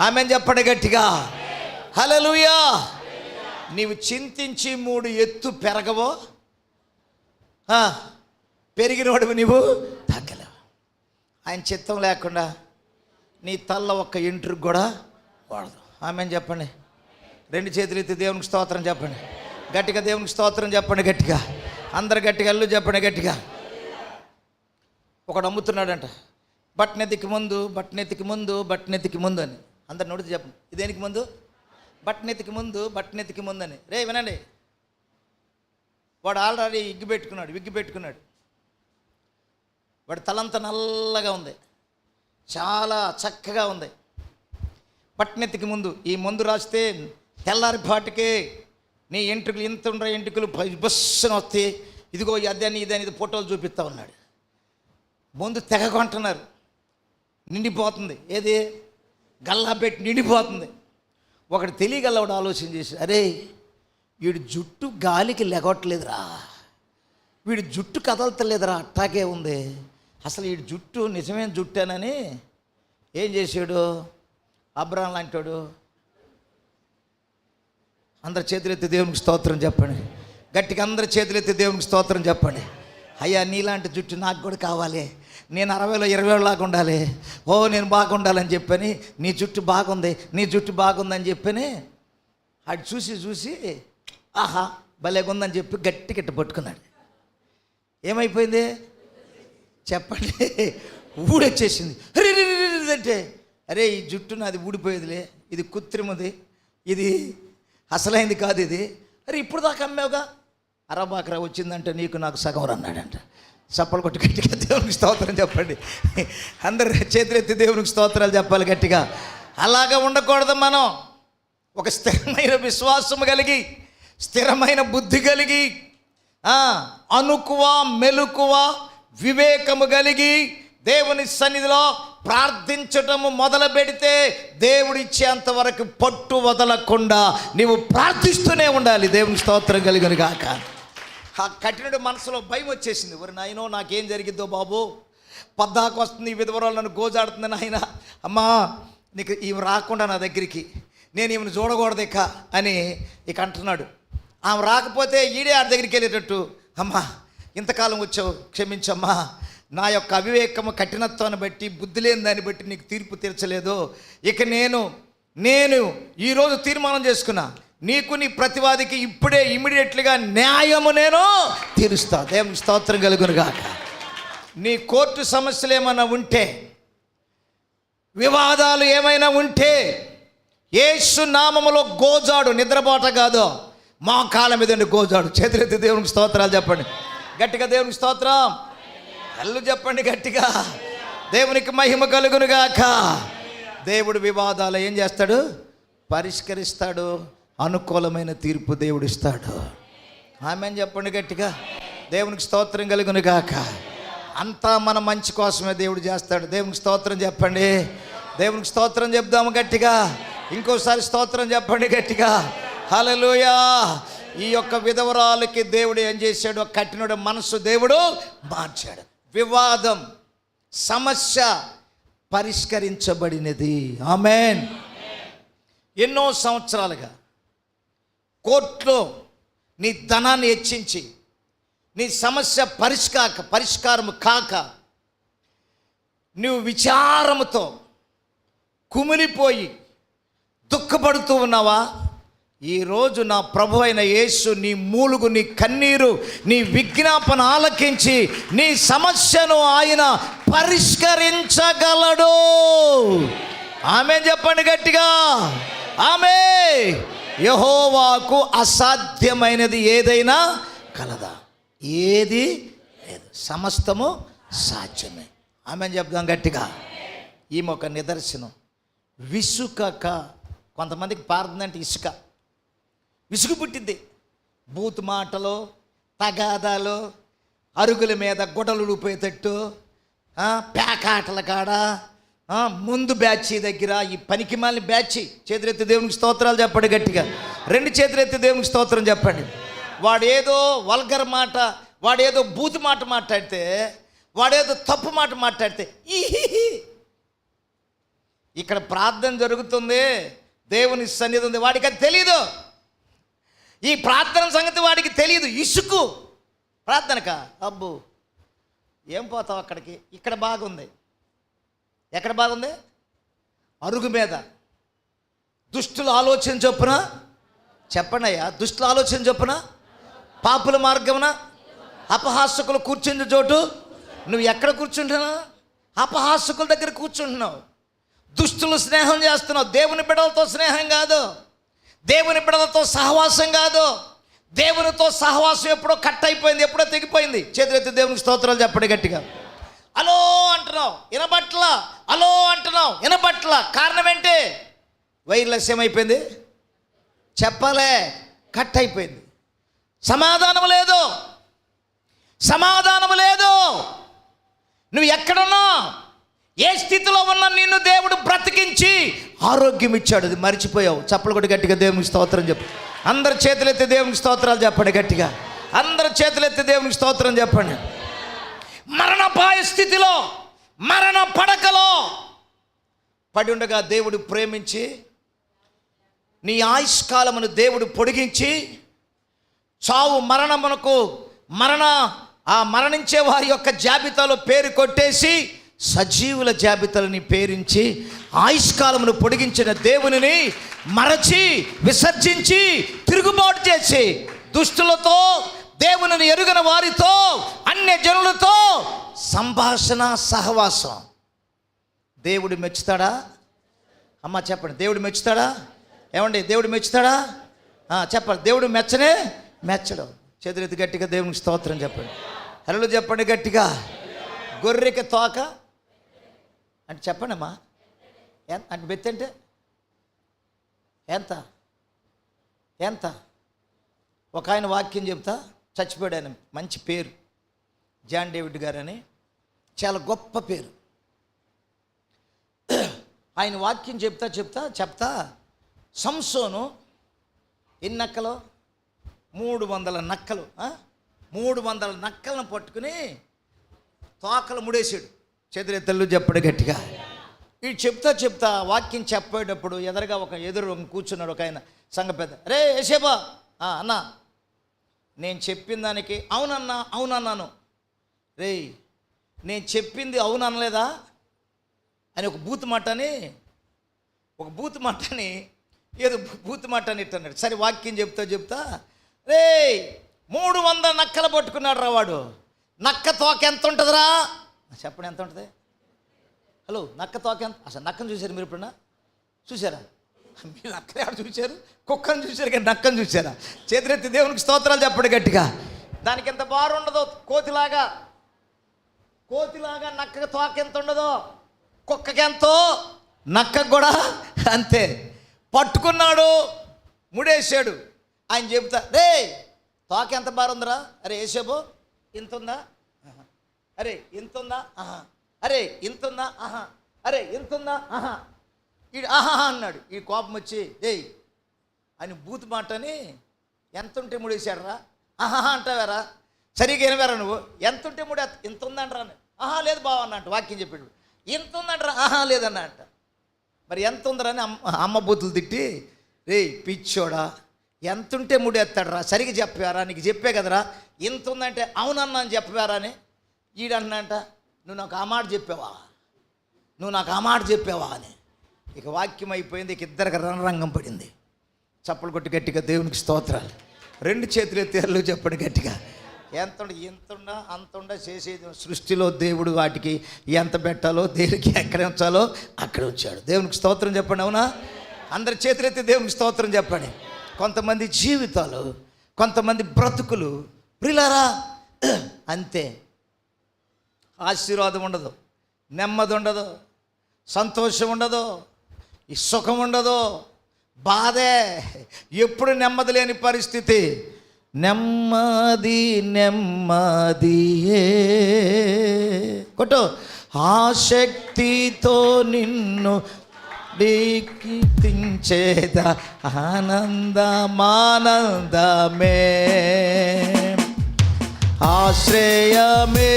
A: ఆమేన్ చెప్పండి గట్టిగా. హల్లెలూయా. నీవు చింతించి 3 ఎత్తు పెరగవో, పెరిగినోడు నీవు తగ్గలేవు. ఆయన చిత్తం లేకుండా నీ తల్ల ఒక్క ఎంట్రుకు కూడా వాడదు. ఆమేన్ చెప్పండి. 2 చేతులు ఎత్తి దేవునికి స్తోత్రం చెప్పండి గట్టిగా. దేవునికి స్తోత్రం చెప్పండి గట్టిగా. అందరు గట్టిగా అల్లు చెప్పండి గట్టిగా. ఒకడు అమ్ముతున్నాడంట, బట్టనెత్తికి ముందు బట్టనెత్తికి ముందు బట్టనెత్తికి ముందు అని. అందరు నోడితే చెప్పండి, ఇదేనికి ముందు? బట్టనెత్తికి ముందు బట్టనెత్తికి ముందు అని. రే వినండి, వాడు ఆల్రెడీ విగ్గు పెట్టుకున్నాడు. వాడి తలంతా నల్లగా ఉంది, చాలా చక్కగా ఉంది. బట్టనెత్తికి ముందు ఈ మందు రాస్తే తెల్లారిపాటికే నీ ఎంట్రుకలు ఇంత ఉండే ఎంట్రుకలు బస్సున వస్తాయి. ఇదిగో అదని ఇదని ఇది ఫోటోలు చూపిస్తా ఉన్నాడు. ముందు తెగ కొంటున్నారు, నిండిపోతుంది. ఏది గల్లా పెట్టి నిండిపోతుంది. ఒకటి తెలియగలవాడు ఆలోచన చేసి, అరే వీడి జుట్టు గాలికి లెగొట్టలేదురా, వీడి జుట్టు కదలతలేదురా, అట్టాగే ఉంది. అసలు వీడి జుట్టు నిజమైన జుట్టేనని ఏం చేశాడు? అబ్రాం లాంటాడు. అందరు చేతులెత్తి దేవునికి స్తోత్రం చెప్పండి గట్టిగా. అందరు చేతులెత్తి దేవునికి స్తోత్రం చెప్పండి. అయ్యా నీలాంటి జుట్టు నాకు కూడా కావాలి, నేను 60లో 20 లాగా ఉండాలి, నేను బాగుండాలని చెప్పని, నీ జుట్టు బాగుందని చెప్పని అటు చూసి ఆహా భలేగుందని చెప్పి గట్టి పట్టుకున్నాడు. ఏమైపోయింది చెప్పండి? ఊడొచ్చేసింది. అంటే అరే ఈ జుట్టు నాది ఊడిపోయేదిలే, ఇది కృత్రిమది, ఇది అసలైంది కాదు ఇది. అరే ఇప్పుడు దాకా అమ్మావుగా, అరబాకరా వచ్చిందంటే నీకు నాకు సగం అన్నాడంట. చప్పలు కొట్టి గట్టిగా దేవునికి స్తోత్రం చెప్పండి. అందరు చేతులెత్తి దేవునికి స్తోత్రాలు చెప్పాలి గట్టిగా. అలాగా ఉండకూడదు. మనం ఒక స్థిరమైన విశ్వాసం కలిగి, స్థిరమైన బుద్ధి కలిగి, అనుకువ మెలకువ వివేకము కలిగి దేవుని సన్నిధిలో ప్రార్థించటము మొదలు పెడితే దేవుడిచ్చేంత వరకు పట్టు వదలకుండా నీవు ప్రార్థిస్తూనే ఉండాలి. దేవుని స్తోత్రం కలుగును గాక. ఆ కఠినుడి మనసులో భయం వచ్చేసింది. ఒరి నాయనో నాకేం జరిగిద్దో బాబు, పద్దాకు వస్తుంది ఈ విధవరాలు నన్ను గోజాడుతుంది నాయన. అమ్మా నీకు ఇవి రాకుండా నా దగ్గరికి, నేను ఈమెను చూడకూడదు ఇక అని ఇక అంటున్నాడు. ఆమె రాకపోతే ఈడే ఆడి దగ్గరికి వెళ్ళేటట్టు, అమ్మా ఇంతకాలం వచ్చావు క్షమించమ్మా, నా యొక్క అవివేకము కఠినత్వాన్ని బట్టి, బుద్ధి లేని దాన్ని బట్టి నీకు తీర్పు తీర్చలేదు. ఇక నేను ఈరోజు తీర్మానం చేసుకున్నా, నీకు నీ ప్రతివాదికి ఇప్పుడే ఇమ్మీడియట్లుగా న్యాయము నేను తీరుస్తా. దేవునికి స్తోత్రం కలుగునుగాక. నీ కోర్టు సమస్యలు ఏమైనా ఉంటే, వివాదాలు ఏమైనా ఉంటే, యేసు నామములో గోజాడు, నిద్రపోట కాదు, మా కాళ్ళ మీద గోజాడు. చేతులెత్తి దేవునికి స్తోత్రాలు చెప్పండి గట్టిగా. దేవునికి స్తోత్రం అల్లు చెప్పండి గట్టిగా. దేవునికి మహిమ కలుగునుగాక. దేవుడు వివాదాలు ఏం చేస్తాడు? పరిష్కరిస్తాడు. అనుకూలమైన తీర్పు దేవుడు ఇస్తాడు. ఆమేన్ చెప్పండి గట్టిగా. దేవునికి స్తోత్రం కలుగునుగాక. అంతా మన మంచి కోసమే దేవుడు చేస్తాడు. దేవునికి స్తోత్రం చెప్పండి. దేవునికి స్తోత్రం చెప్దాము గట్టిగా. ఇంకోసారి స్తోత్రం చెప్పండి గట్టిగా. హల్లెలూయా. ఈ యొక్క విధవరాలకి దేవుడు ఏం చేశాడు? కఠినుడు మనసు దేవుడు మార్చాడు. వివాదం, సమస్య పరిష్కరించబడినది. ఆమేన్. ఎన్నో సంవత్సరాలుగా కోర్టులో నీ ధనాన్ని హెచ్చించి, నీ సమస్య పరిష్కారం కాక నువ్వు విచారముతో కుమిలిపోయి దుఃఖపడుతూ ఉన్నావా? ఈరోజు నా ప్రభు అయిన యేసు నీ మూలుగు, నీ కన్నీరు, నీ విజ్ఞాపన ఆలకించి నీ సమస్యను ఆయన పరిష్కరించగలడు. ఆమేన్ చెప్పండి గట్టిగా. ఆమేన్. యెహోవాకు అసాధ్యమైనది ఏదైనా కలదా? ఏది లేదు, సమస్తము సాధ్యమే. ఆమేన్ చెప్దాం గట్టిగా. ఈమె ఒక నిదర్శనం. విసుకక, కొంతమందికి ప్రార్థన అంటే ఇసుక, విసుగు పుట్టింది. బూతు మాటలు, తగాదాలు, అరుగుల మీద గొడవలు ఊడిపోయేటట్టు, పేకాటల కాడ, ముందు బ్యాచ్ దగ్గర, ఈ పనికి మాలిన బ్యాచ్. చేతులెత్తి దేవునికి స్తోత్రాలు చెప్పండి గట్టిగా. 2 చేతులెత్తి దేవునికి స్తోత్రం చెప్పండి. వాడేదో వల్గర్ మాట, వాడేదో బూతు మాట మాట్లాడితే, వాడేదో తప్పు మాట మాట్లాడితే ఇక్కడ ప్రార్థన జరుగుతుంది, దేవుని సన్నిధి ఉంది, వాడికి అది తెలీదు. ఈ ప్రార్థన సంగతి వాడికి తెలియదు. ఇసుకు ప్రార్థనక, అబ్బో ఏం పోతావు అక్కడికి, ఇక్కడ బాగుంది. ఎక్కడ బాగుంది? అరుగు మీద. దుష్టుల ఆలోచన చొప్పున, చెప్పండి అయ్యా, దుష్టుల ఆలోచన చొప్పున, పాపుల మార్గమున, అపహాసకులు కూర్చుండే చోటు. నువ్వు ఎక్కడ కూర్చుంటున్నావు? అపహాసకుల దగ్గర కూర్చుంటున్నావు. దుష్టులు స్నేహం చేస్తున్నావు. దేవుని బిడ్డలతో స్నేహం కాదు, దేవుని బిడ్డలతో సహవాసం కాదు. దేవునితో సహవాసం ఎప్పుడో కట్ అయిపోయింది, ఎప్పుడో తెగిపోయింది. చేతులెత్తి దేవునికి స్తోత్రాలు చెప్పండి గట్టిగా. అలో అంటున్నావు, వినబట్ల. అలో అంటున్నావు, వినబట్ల. కారణం ఏంటి? వైర్లెస్ ఏమైపోయింది? చెప్పలే, కట్ అయిపోయింది. సమాధానం లేదు, సమాధానం లేదు. నువ్వు ఎక్కడున్నా, ఏ స్థితిలో ఉన్నా నిన్ను దేవుడు బ్రతికించి ఆరోగ్యం ఇచ్చాడు. అది మర్చిపోయావు. చప్పలు కొట్టి గట్టిగా దేవునికి స్తోత్రం చెప్పు. అందరు చేతులెత్తి దేవునికి స్తోత్రాలు చెప్పండి గట్టిగా. అందరు చేతులెత్తి దేవునికి స్తోత్రం చెప్పండి. మరణపాయ స్థితిలో, మరణ పడకలో పడి ఉండగా దేవుడు ప్రేమించి నీ ఆయుష్కాలమును దేవుడు పొడిగించి, చావు మరణమునకు మరణించే వారి యొక్క జాబితాలో పేరు కొట్టేసి సజీవుల జాబితాలని పేరించి ఆయుష్కాలమును పొడిగించిన దేవునిని మరచి, విసర్జించి, తిరుగుబాటు చేసి, దుష్టులతో, దేవునిని ఎరుగని వారితో, అన్య జనులతో సంభాషణ, సహవాసం. దేవుడు మెచ్చుతాడా? అమ్మ చెప్పండి, దేవుడు మెచ్చుతాడా? ఏమండి, దేవుడు మెచ్చుతాడా? చెప్పండి. దేవుడు మెచ్చడు. చేతులెత్తి గట్టిగా దేవునికి స్తోత్రం చెప్పండి. హల్లెలూయా చెప్పండి గట్టిగా. గొర్రెకి తోక అంటే చెప్పండి అమ్మా, అంటే బెత్తి అంటే ఎంత? ఒక ఆయన వాక్యం చెప్తా, చచ్చిపోయాడు ఆయన. మంచి పేరు, జాన్ డేవిడ్ గారు అని, చాలా గొప్ప పేరు. ఆయన వాక్యం చెప్తా సంసోను ఎన్ని నక్కలు? 300 నక్కలు. 300 నక్కలను పట్టుకుని తోకలు ముడేసాడు. చేతులెత్తలు చెప్పడు గట్టిగా. వీడు చెప్తా వాక్యం చెప్పేటప్పుడు ఎదురుగా ఎదురు కూర్చున్నాడు ఒక ఆయన సంఘ పెద్ద. రే ఏసేబా అన్నా, నేను చెప్పిన దానికి అవునన్నాను. రే నేను చెప్పింది అవును అనలేదా అని ఒక బూతు మాటని ఏదో బూతు మాటని ఇట్టన్నాడు. సరే వాక్యం చెప్తా రే 300 నక్కలు పట్టుకున్నాడు రా వాడు. నక్క తోక ఎంత ఉంటుందిరా చెప్పండి, ఎంత ఉంటుంది? హలో, నక్క తోక ఎంత? అసలు నక్కను చూశారు మీరు ఎప్పుడన్నా? చూసారా? మీరు నక్కలు ఎవరు చూశారు? కుక్కను చూశారు కానీ నక్కను చూసారా? చేతులెత్తి దేవునికి స్తోత్రాలు చెప్పండి గట్టిగా. దానికి ఎంత బారు ఉండదో, కోతిలాగా నక్కకి తోక ఎంత ఉండదో, కుక్కకి ఎంతో నక్కకు కూడా అంతే. పట్టుకున్నాడు, ముడేసాడు. ఆయన చెబుతా, రే తోక ఎంత బారుందిరా? అరే ఏసేబో ఇంత ఉందా? అరే ఇంత ఉందా? అరే ఇంత ఉందా? అరే ఇంత ఉందా? ఈడు అన్నాడు. ఈ కోపం వచ్చి ఏయ్ అని బూత్ మాటని ఎంత ఉంటే ముడేశాడు రా? అంటావారా? సరిగ్గా వినవారా నువ్వు? ఎంత ఉంటే ముడి ఇంత ఉందంటరా? లేదు బావ అన్నట్టు వాక్యం చెప్పాడు. ఇంత ఉందంటరా? లేదన్న అంట. మరి ఎంత ఉందరని అమ్మ బూతులు తిట్టి, రే పిచ్చోడా ఎంత ఉంటే ముడి ఎత్తాడరా? సరిగ్గా చెప్పారా? నీకు చెప్పే కదరా ఇంత ఉందంటే అవునన్నా అని చెప్పారా అని. ఈడన్నంట, నువ్వు నాకు ఆ మాట చెప్పావా అని. ఇక వాక్యం అయిపోయింది. ఇక ఇద్దరికి రణరంగం పడింది. చప్పలు కొట్టి గట్టిగా దేవునికి స్తోత్రాలు. 2 చేతులు ఎత్తి చెప్పండి గట్టిగా. ఇంతుండా అంతుండా చేసేది సృష్టిలో దేవుడు వాటికి ఎంత పెట్టాలో, దేనికి ఎక్కడ ఉంచాలో అక్కడ ఉంచాడు. దేవునికి స్తోత్రం చెప్పండి. అవునా? అందరి చేతులు ఎత్తి దేవునికి స్తోత్రం చెప్పండి. కొంతమంది జీవితాలు, కొంతమంది బ్రతుకులు ప్రియులారా అంతే. ఆశీర్వాదం ఉండదు, నెమ్మది ఉండదు, సంతోషం ఉండదు, ఈ సుఖం ఉండదు, బాధే. ఎప్పుడు నెమ్మది లేని పరిస్థితి. నెమ్మదియే కొట్టు. ఆశక్తితో నిన్ను కీర్తించేదా ఆనందమే ఆశ్రయమే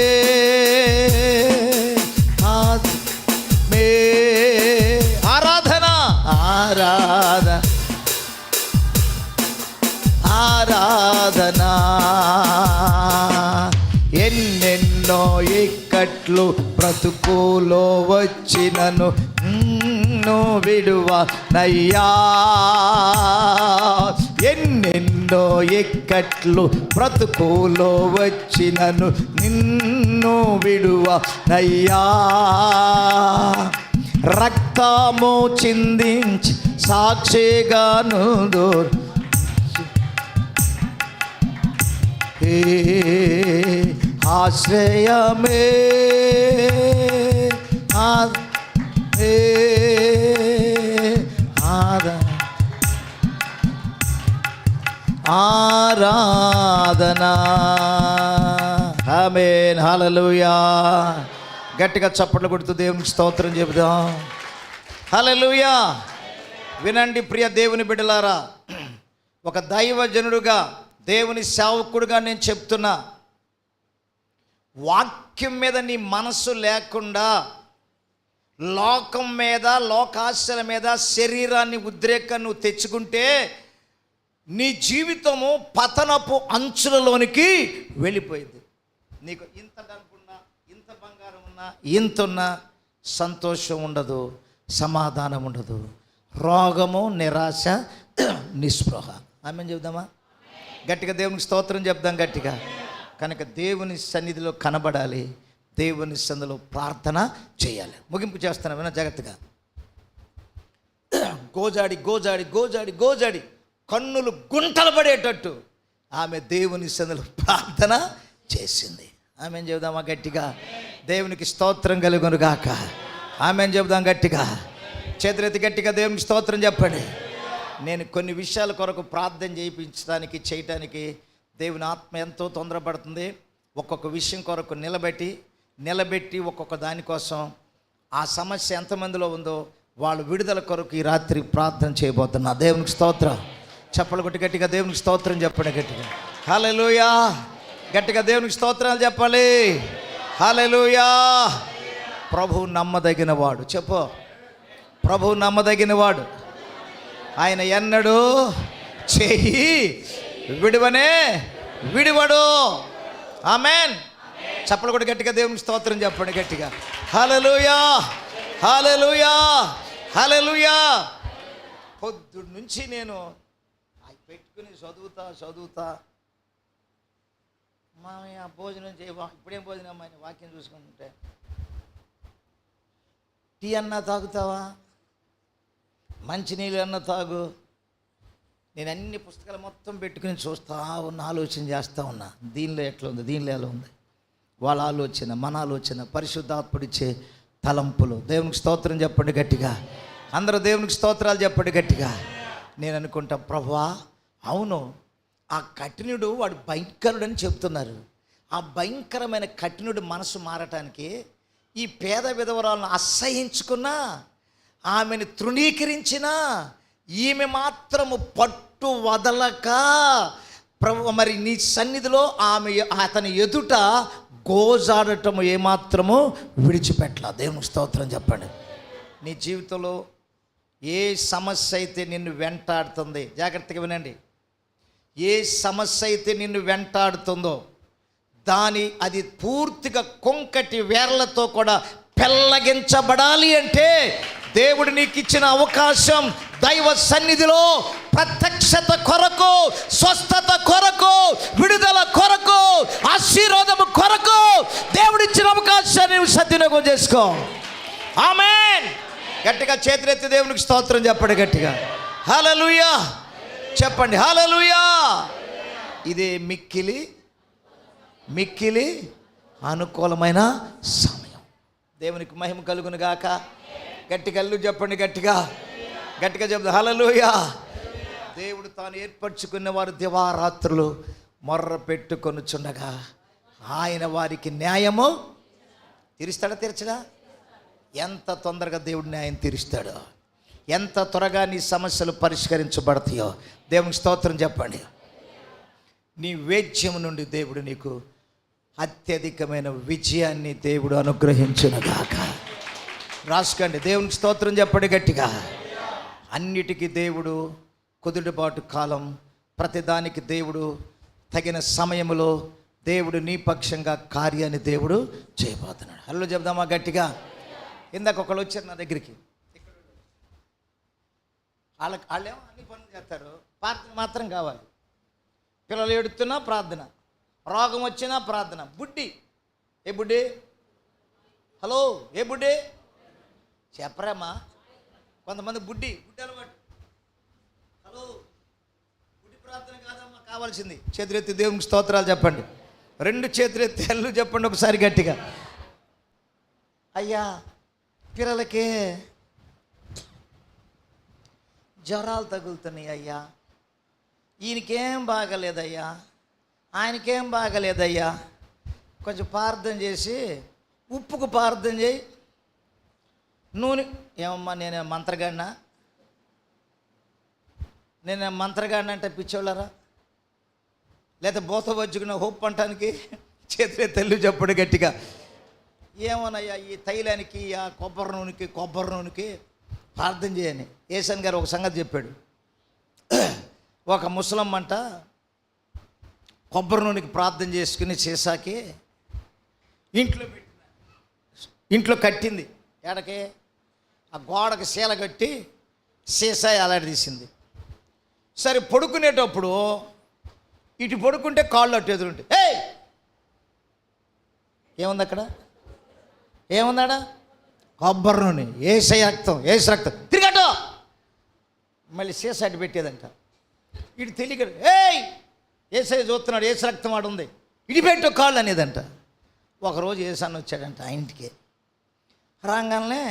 A: ఆరాధనా. ఎన్నెన్నో ఇక్కట్లు బ్రతుకులో వచ్చినను విడువ నయ్యా. ఎన్నెన్నో ఇక్కట్లు బ్రతుకులో వచ్చినను నిన్ను విడువ నయ్యా. రక్తము చిందించి సాక్షిగాను ఆశ్రయమే ఆరాధనా. ఆమేన్, హల్లెలూయా. గట్టిగా చప్పట్లు కొడుతూ దేవునికి స్తోత్రం చెబుదాం. హల్లెలూయా. వినండి ప్రియ దేవుని బిడ్డలారా, ఒక దైవజనుడుగా, దేవుని సేవకుడుగా నేను చెప్తున్నా, వాక్యం మీద నీ మనస్సు లేకుండా లోకం మీద, లోకాశల మీద శరీరాన్ని ఉద్రేకాన్ని నువ్వు తెచ్చుకుంటే నీ జీవితము పతనపు అంచులలోనికి వెళ్ళిపోయింది. నీకు ఇంత డబ్బున్నా, ఇంత బంగారం ఉన్నా, ఇంతున్నా సంతోషం ఉండదు, సమాధానం ఉండదు, రోగము, నిరాశ, నిస్పృహ. ఆమేన్ చెబుదామా? గట్టిగా దేవునికి స్తోత్రం చెప్దాం గట్టిగా. కనుక దేవుని సన్నిధిలో కనబడాలి, దేవుని సన్నిధిలో ప్రార్థన చేయాలి. ముగింపు చేస్తాను విన జాగ్రత్తగా. గోజాడి గోజాడి గోజాడి గోజాడి కన్నులు గుంటలు పడేటట్టు ఆమె దేవుని సన్నిధిలో ప్రార్థన చేసింది. ఆమెన్ చెబుదామా గట్టిగా? దేవునికి స్తోత్రం కలుగును గాక. ఆమెన్ చెబుదాం గట్టిగా. చేతులెత్తి గట్టిగా దేవునికి స్తోత్రం చెప్పండి. నేను కొన్ని విషయాల కొరకు ప్రార్థన చేయటానికి దేవుని ఆత్మ ఎంతో తొందరపడుతుంది. ఒక్కొక్క విషయం కొరకు నిలబెట్టి ఒక్కొక్క దానికోసం ఆ సమస్య ఎంతమందిలో ఉందో వాళ్ళు విడుదల కొరకు ఈ రాత్రి ప్రార్థన చేయబోతున్నా. దేవునికి స్తోత్రం. చప్పలు కొట్టి గట్టిగా దేవునికి స్తోత్రం చెప్పండి గట్టిగా. హల్లెలూయా. గట్టిగా దేవునికి స్తోత్రాలు చెప్పాలి. హల్లెలూయా. ప్రభు నమ్మదగిన వాడు. చెప్పు. ప్రభువు నమ్మదగినవాడు, ఆయన ఎన్నడూ చేయి విడువనే విడివడు. ఆమెన్. చప్పలు కూడా గట్టిగా దేవునికి స్తోత్రం చెప్పండి గట్టిగా. హల్లెలూయా, హల్లెలూయా, హల్లెలూయా. పొద్దున్న నుంచి నేను పెట్టుకుని చదువుతా మామయ్య భోజనం చేయవా, ఇప్పుడేం భోజనం అమ్మాయి వాక్యం చూసుకుంటుంటే, టీ అన్నా తాగుతావా, మంచినీళ్ళు అన్నా తాగు. నేను అన్ని పుస్తకాలు మొత్తం పెట్టుకుని చూస్తా ఉన్నా, ఆలోచన చేస్తూ ఉన్నా, దీనిలో ఎట్లా ఉంది, దీనిలో ఎలా ఉంది. వాళ్ళ ఆలోచన, మన ఆలోచన, పరిశుద్ధాత్ముడిచ్చే తలంపులు. దేవునికి స్తోత్రం చెప్పండి గట్టిగా. అందరూ దేవునికి స్తోత్రాలు చెప్పండి గట్టిగా. నేను అనుకుంటా, ప్రభువా అవును, ఆ కఠినుడు వాడు భయంకరుడని చెప్తున్నారు. ఆ భయంకరమైన కఠినుడు మనసు మారటానికి ఈ పేద విధవరాలను అసహించుకున్నా, ఆమెను తృణీకరించినా, ఈమె మాత్రము పట్టు వదలక ప్రభు మరి నీ సన్నిధిలో ఆమె అతని ఎదుట గోజాడటము ఏమాత్రము విడిచిపెట్టలా. దేవునికి స్తోత్రం చెప్పండి. నీ జీవితంలో ఏ సమస్య అయితే నిన్ను వెంటాడుతుంది, జాగ్రత్తగా వినండి, ఏ సమస్య అయితే నిన్ను వెంటాడుతుందో అది పూర్తిగా కొంకటి వేర్లతో కూడా పెళ్ళగించబడాలి అంటే దేవుడు నీకు ఇచ్చిన అవకాశం దైవ సన్నిధిలో ప్రత్యక్షత కొరకు, స్వస్థత కొరకు, విడుదల కొరకు, ఆశీర్వాదము కొరకు దేవుడిచ్చిన అవకాశాన్ని నువ్వు సద్వినియోగం చేసుకో. ఆమేన్. గట్టిగా చేతులెత్తి దేవునికి స్తోత్రం చెప్పండి గట్టిగా. హల్లెలూయా చెప్పండి. హల్లెలూయా. ఇదే మిక్కిలి అనుకూలమైన సమయం. దేవునికి మహిమ కలుగును గాక. గట్టిగా చెప్పండి గట్టిగా చెప్తా. హల్లెలూయా. దేవుడు తాను ఏర్పరచుకున్న వారు దివారాత్రులు మొర్ర పెట్టుకొనుచుండగా ఆయన వారికి న్యాయము తీరుస్తాడా, తీర్చడా? ఎంత తొందరగా దేవుడు న్యాయం తీరుస్తాడో, ఎంత త్వరగా నీ సమస్యలు పరిష్కరించబడతాయో దేవునికి స్తోత్రం చెప్పండి. నీ వేద్యం నుండి దేవుడు నీకు అత్యధికమైన విజయాన్ని దేవుడు అనుగ్రహించునుగాక. రాసుకోండి. దేవునికి స్తోత్రం చెప్పండి గట్టిగా. అన్నిటికీ దేవుడు కుదురుబాటు కాలం, ప్రతిదానికి దేవుడు తగిన సమయంలో దేవుడు నీ పక్షంగా కార్యాన్ని దేవుడు చేయబోతున్నాడు. హలో చెప్దామా గట్టిగా. ఇందాక ఒకళ్ళు వచ్చారు నా దగ్గరికి, వాళ్ళేమో అన్ని పనులు చేస్తారు, ప్రార్థన మాత్రం కావాలి. పిల్లలు ఎడుతున్నా ప్రార్థన, రోగం వచ్చినా ప్రార్థన. బుడ్డి, ఏ బుడ్డి, హలో ఏ బుడ్డి చెప్పరామా. కొంతమంది బుడ్డి అలవాటు. హలో బుడ్డి ప్రార్థన కాదమ్మా కావాల్సింది. చేతులెత్తి దేవునికి స్తోత్రాలు చెప్పండి. 2 చేతులెత్తి హల్లు చెప్పండి ఒకసారి గట్టిగా. అయ్యా పిల్లలకి జ్వరాలు తగులుతున్నాయి అయ్యా, ఈయనకేం బాగలేదయ్యా, ఆయనకేం బాగలేదయ్యా, కొంచెం ప్రార్థన చేసి ఉప్పుకు ప్రార్థన చేయి. నూనె ఏమమ్మా నేనే మంత్రగాడినా అంటే పిచ్చోళ్ళరా, లేదా బోత వచ్చుకున్న హోప్ అంటానికి చేతులే తెల్లు చెప్పడు గట్టిగా. ఏమోనయ్యా ఈ తైలానికి, ఆ కొబ్బరి నూనెకి ప్రార్థన చేయని. ఏసన్ గారు ఒక సంగతి చెప్పాడు. ఒక ముసలమ్మంట కొబ్బరి నూనెకి ప్రార్థన చేసుకుని చేసాకి ఇంట్లో కట్టింది. ఎడకే ఆ గోడకి శీల కట్టి సీసా అలాడదీసింది. సరే పడుకునేటప్పుడు ఇటు పడుకుంటే కాళ్ళు అటు ఎదురుంటే ఏముంది అక్కడ, ఏముందాడా? కొబ్బరి నూనె, ఏసై రక్తం తిరిగట. మళ్ళీ సీసా అటు పెట్టేదంట. ఇటు తెలియక ఏసై చూస్తున్నాడు, ఏసు రక్తం వాడు ఉంది, ఇటు పెట్టు కాళ్ళు అనేదంట. ఒకరోజు ఏసన్న వచ్చాడంట ఆ ఇంటికి. రాగానే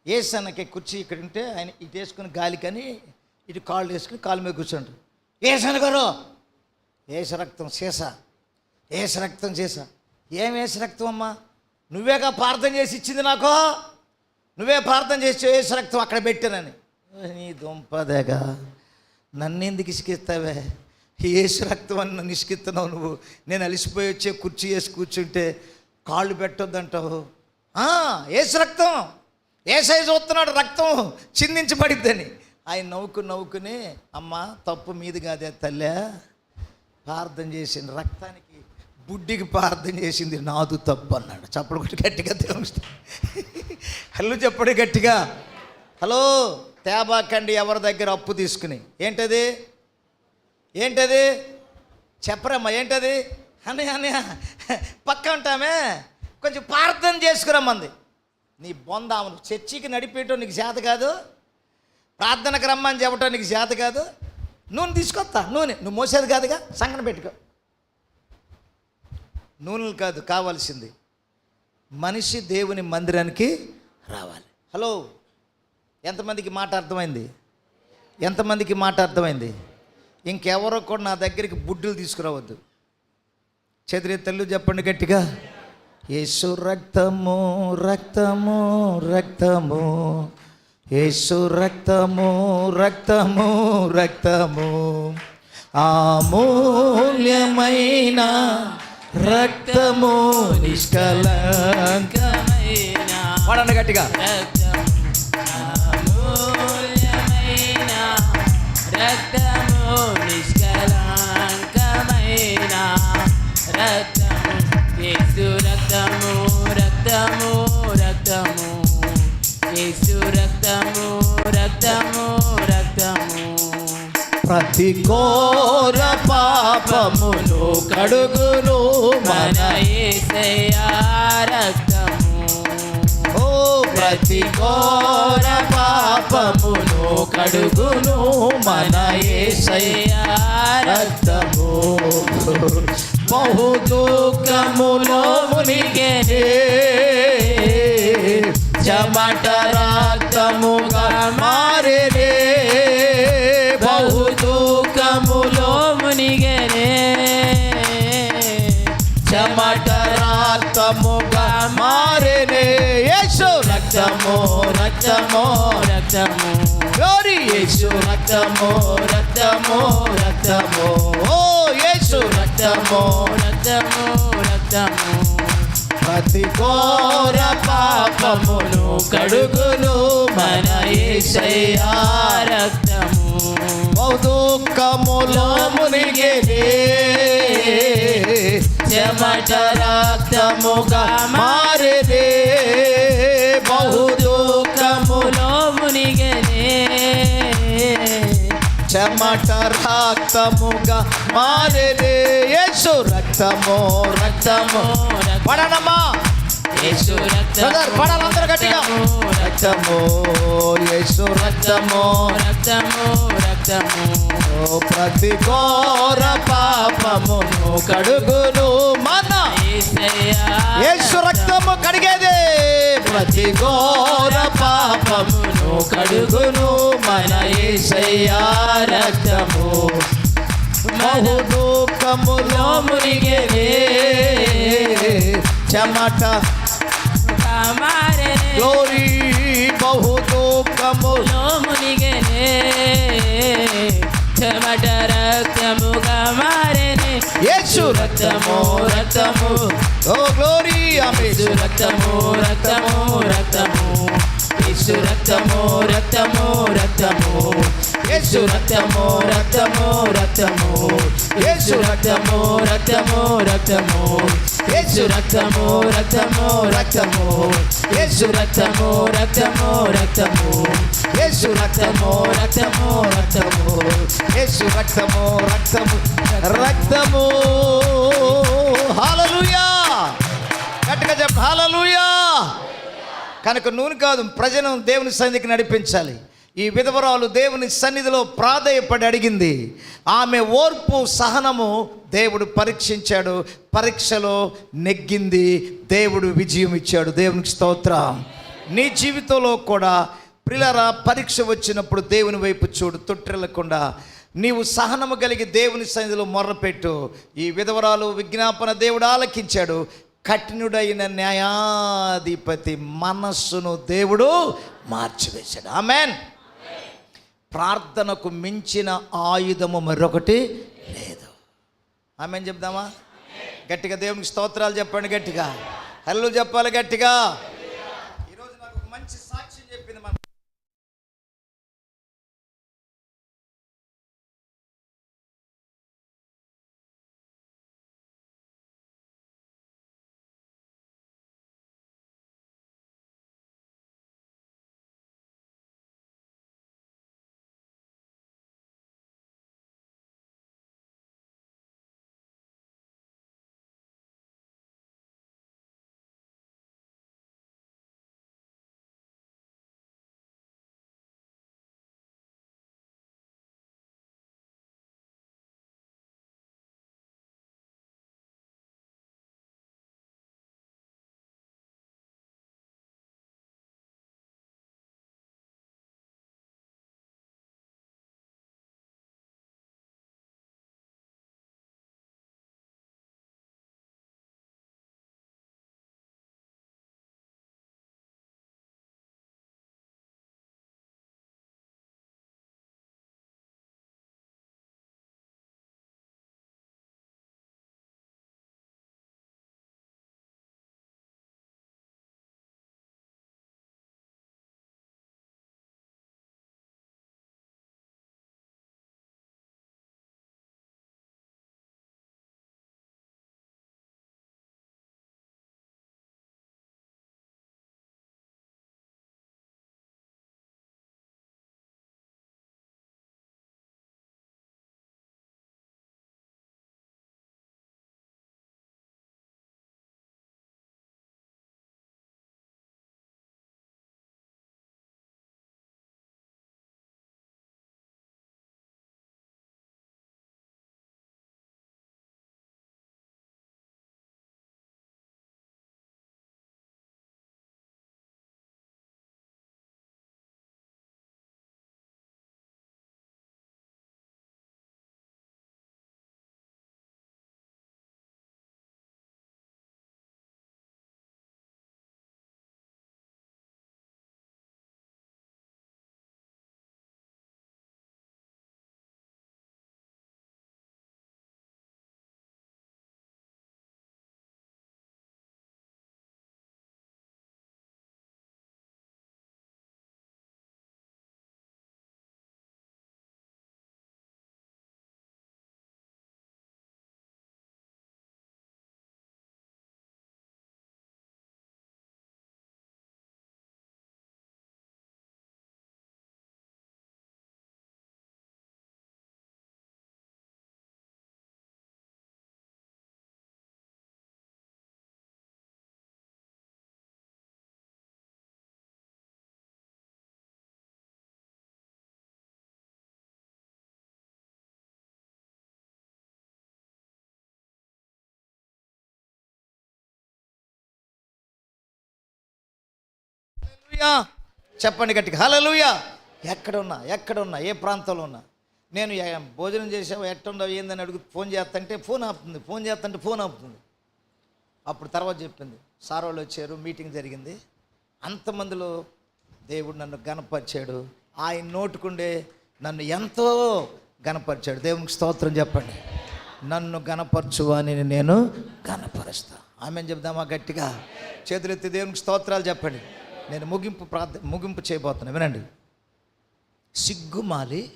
A: ఏసన్నకి కుర్చీ ఇక్కడ ఉంటే ఆయన ఇటు వేసుకుని గాలికని ఇటు కాళ్ళు వేసుకుని కాళ్ళ మీద కూర్చుంటాడు. ఏసన్న గారు ఏసు రక్తం సీసా, ఏసు రక్తం సీసా. ఏం ఏసు రక్తం అమ్మా? నువ్వేగా ప్రార్థన చేసి ఇచ్చింది నాకు, నువ్వే ప్రార్థన చేసి ఏసు రక్తం అక్కడ పెట్టానని. నీ దుంపదేగా నన్ను ఎందుకు ఇసుకిస్తావే? ఏసు రక్తం అని నన్ను ఇసుకిస్తున్నావు నువ్వు. నేను అలిసిపోయి వచ్చే కుర్చీ వేసి కూర్చుంటే కాళ్ళు పెట్టొద్దంటావు. ఏసు రక్తం, యేసయ్య చూస్తున్నాడు రక్తం చిందించబడిద్దని. ఆయన నవ్వుకుని అమ్మ తప్పు మీది కాదే తల్లే, ప్రార్థన చేసింది రక్తానికి బుడ్డికి ప్రార్థన చేసింది నాదు తప్పు అన్నాడు. చప్పుడు కొట్టి గట్టిగా దేవుడు హలో చెప్పడు గట్టిగా. హలో తేబాకండి ఎవరి దగ్గర అప్పు తీసుకుని. ఏంటది చెప్పరమ్మా, ఏంటది అన్నయ్య పక్క ఉంటామే, కొంచెం ప్రార్థన చేసుకురమ్మంది. నీ బొందామును చర్చికి నడిపేయటం నీకు చేత కాదు, ప్రార్థనకు రమ్మని చెప్పటం నీకు చేత కాదు. నూనె తీసుకొస్తా, నూనె నువ్వు మోసేది కాదుగా, సంగన పెట్టుకో. నూనెలు కాదు కావాల్సింది, మనిషి దేవుని మందిరానికి రావాలి. హలో ఎంతమందికి మాట అర్థమైంది? ఎంతమందికి మాట అర్థమైంది? ఇంకెవరో కూడా నా దగ్గరికి బుడ్డులు తీసుకురావద్దు. చేతులెత్తు చెప్పండి గట్టిగా. యేసు రక్తము రక్తము రక్తము, యేసు రక్తము రక్తము రక్తము, అమూల్యమైన రక్తము నిష్కలంకమైన. వాడండి గట్టిగా.
B: అమూల్యమైన రక్తము నిష్కలంకమైన రక్తము, యేసు రక్తము రక్తము రక్తము, యేసు రక్తము రక్తము రక్తము.
A: ప్రతి ఘోర పాపమును కడుగును
B: మన యేసయ్య రక్తము.
A: ఓ ప్రతి ఘోర పాపమును కడుగును మన యేసయ్య రక్తము. బహు దుఃఖములో మునిగెనే, చెమట రక్తముగా మారెనే. బహు దుఃఖములో
B: మునిగెనే,
A: చెమట రక్తముగా మారెనే. యేసు రక్తము రక్తము
B: రక్తము,
A: గ్లోరీ. యేసు రక్తము రక్తము రక్తము, ఓ యేసు రక్తము
B: రక్తము రక్తము.
A: ప్రతి ఘోర పాపమును కడుగును మన యేసయ్య
B: రక్తము.
A: బహు దుఃఖములో మునిగెనే, చెమట రక్తముగా మారెనే. బహు దుఃఖములో
B: మునిగెనే,
A: చెమట రక్తముగా మారెనే. యేసు రక్తము రక్తము పడనమ్మా.
B: యేసు రక్తము
A: పడాలందరూ గట్టిగా. రక్తము యేసు రక్తము
B: రక్తము రక్తము,
A: ప్రతి ఘోర పాపమును కడుగును మన
B: యేసయ్య
A: యేసు రక్తము కడిగేదే. ప్రతి ఘోర పాపమును కడుగును మన యేసయ్య రక్తము. బహు దుఃఖములో మునిగెనే, చెమట
B: మారెనే.
A: గ్లోరీ. బహు దుఃఖములో
B: మునిగెనే, చెమట రక్తముగా మారెనే.
A: యేసు రక్తము రక్తము, ఓ గ్లోరీ.
B: యేసు రక్తము రక్తము రక్తము, యేసు రక్తము రక్తము రక్తము, యేసు రక్తము రక్తము రక్తము, యేసు రక్తము రక్తము రక్తము, యేసు రక్తము రక్తము రక్తము, యేసు రక్తము రక్తము రక్తము, యేసు రక్తము రక్తము రక్తము,
A: యేసు రక్తము రక్తము రక్తము. హల్లెలూయా గట్టిగా చెప్పు హల్లెలూయా. కనుక నూనె కాదు, ప్రజలను దేవుని సన్నిధికి నడిపించాలి. ఈ విధవరాలు దేవుని సన్నిధిలో ప్రాధేయపడి అడిగింది. ఆమె ఓర్పు సహనము దేవుడు పరీక్షించాడు, పరీక్షలో నెగ్గింది, దేవుడు విజయం ఇచ్చాడు. దేవునికి స్తోత్రం. నీ జీవితంలో కూడా ప్రియులారా పరీక్ష వచ్చినప్పుడు దేవుని వైపు చూడు, తొట్టిల్లకుండా నీవు సహనము కలిగి దేవుని సన్నిధిలో మొర్రపెట్టు. ఈ విధవరాలు విజ్ఞాపన దేవుడు ఆలకించాడు. కఠినుడైన న్యాయాధిపతి మనస్సును దేవుడు మార్చివేశాడు. ఆమేన్. ప్రార్థనకు మించిన ఆయుధము మరొకటి లేదు. ఆమేన్ చెప్దామా? గట్టిగా దేవునికి స్తోత్రాలు చెప్పండి. గట్టిగా హల్లెలూయా చెప్పాలి. గట్టిగా. ఈరోజు నాకు ఒక మంచి సాక్ష్యం హల్లెలూయా చెప్పండి గట్టిగా హల్లెలూయా. ఎక్కడున్నా ఏ ప్రాంతంలో ఉన్నా నేను భోజనం చేసావు ఎట్టుండవు ఏందని అడుగు ఫోన్ చేస్తుంటే ఫోన్ ఆపుతుంది. అప్పుడు తర్వాత చెప్పింది, సార్ వాళ్ళు వచ్చారు, మీటింగ్ జరిగింది, అంతమందిలో దేవుడు నన్ను గణపరిచాడు, ఆయన నోటుకుండే నన్ను ఎంతో గణపరిచాడు. దేవునికి స్తోత్రం చెప్పండి. నన్ను గణపరచు అని నేను గణపరుస్తా. ఆమె చెప్దామా గట్టిగా? చేతులెత్తి దేవునికి స్తోత్రాలు చెప్పండి. నేను ముగింపు చేయబోతున్నా, వినండి. సిగ్గుమాలి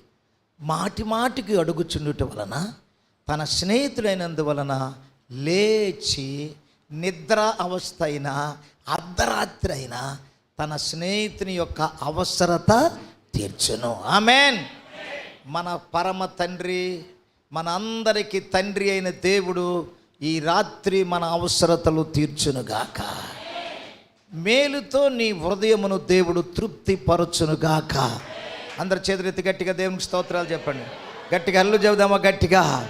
A: మాటికి అడుగుచుండుట వలన తన స్నేహితుడైనందువలన లేచి నిద్ర అవస్థ అయినా అర్ధరాత్రి అయినా తన స్నేహితుని యొక్క అవసరత తీర్చును. ఆమేన్. మన పరమ తండ్రి, మన అందరికీ తండ్రి అయిన దేవుడు ఈ రాత్రి మన అవసరతలు తీర్చునుగాక. మేలుతో నీ హృదయమును దేవుడు తృప్తిపరచునుగాక. అందరి చేతులెత్తి గట్టిగా దేవునికి స్తోత్రాలు చెప్పండి. గట్టిగా హల్లు చెబుదామా గట్టిగా?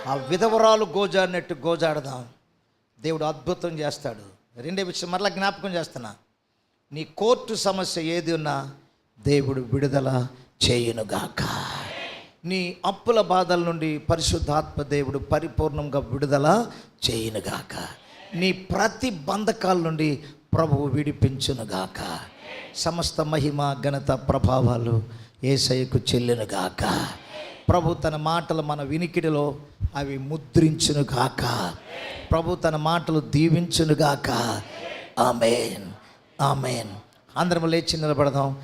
A: ఆ విధవరాలు గోజాడినట్టు గోజాడదాం. దేవుడు అద్భుతం చేస్తాడు. రెండే విషయం మరలా జ్ఞాపకం చేస్తున్నా. నీ కోర్టు సమస్య ఏది ఉన్నా దేవుడు విడుదల చేయునుగాక. నీ అప్పుల బాధల నుండి పరిశుద్ధాత్మ దేవుడు పరిపూర్ణంగా విడుదల చేయునుగాక. నీ ప్రతి బంధకాల నుండి ప్రభువు విడిపించునుగాక. సమస్త మహిమ ఘనత ప్రభావాలు యేసయ్యకు చెల్లునుగాక. ప్రభు తన మాటలు మన వినికిడిలో అవి ముద్రించునుగాక. ప్రభు తన మాటలు దీవించునుగాక. ఆమేన్. ఆమేన్. అందరం లేచి నిలబడదాం.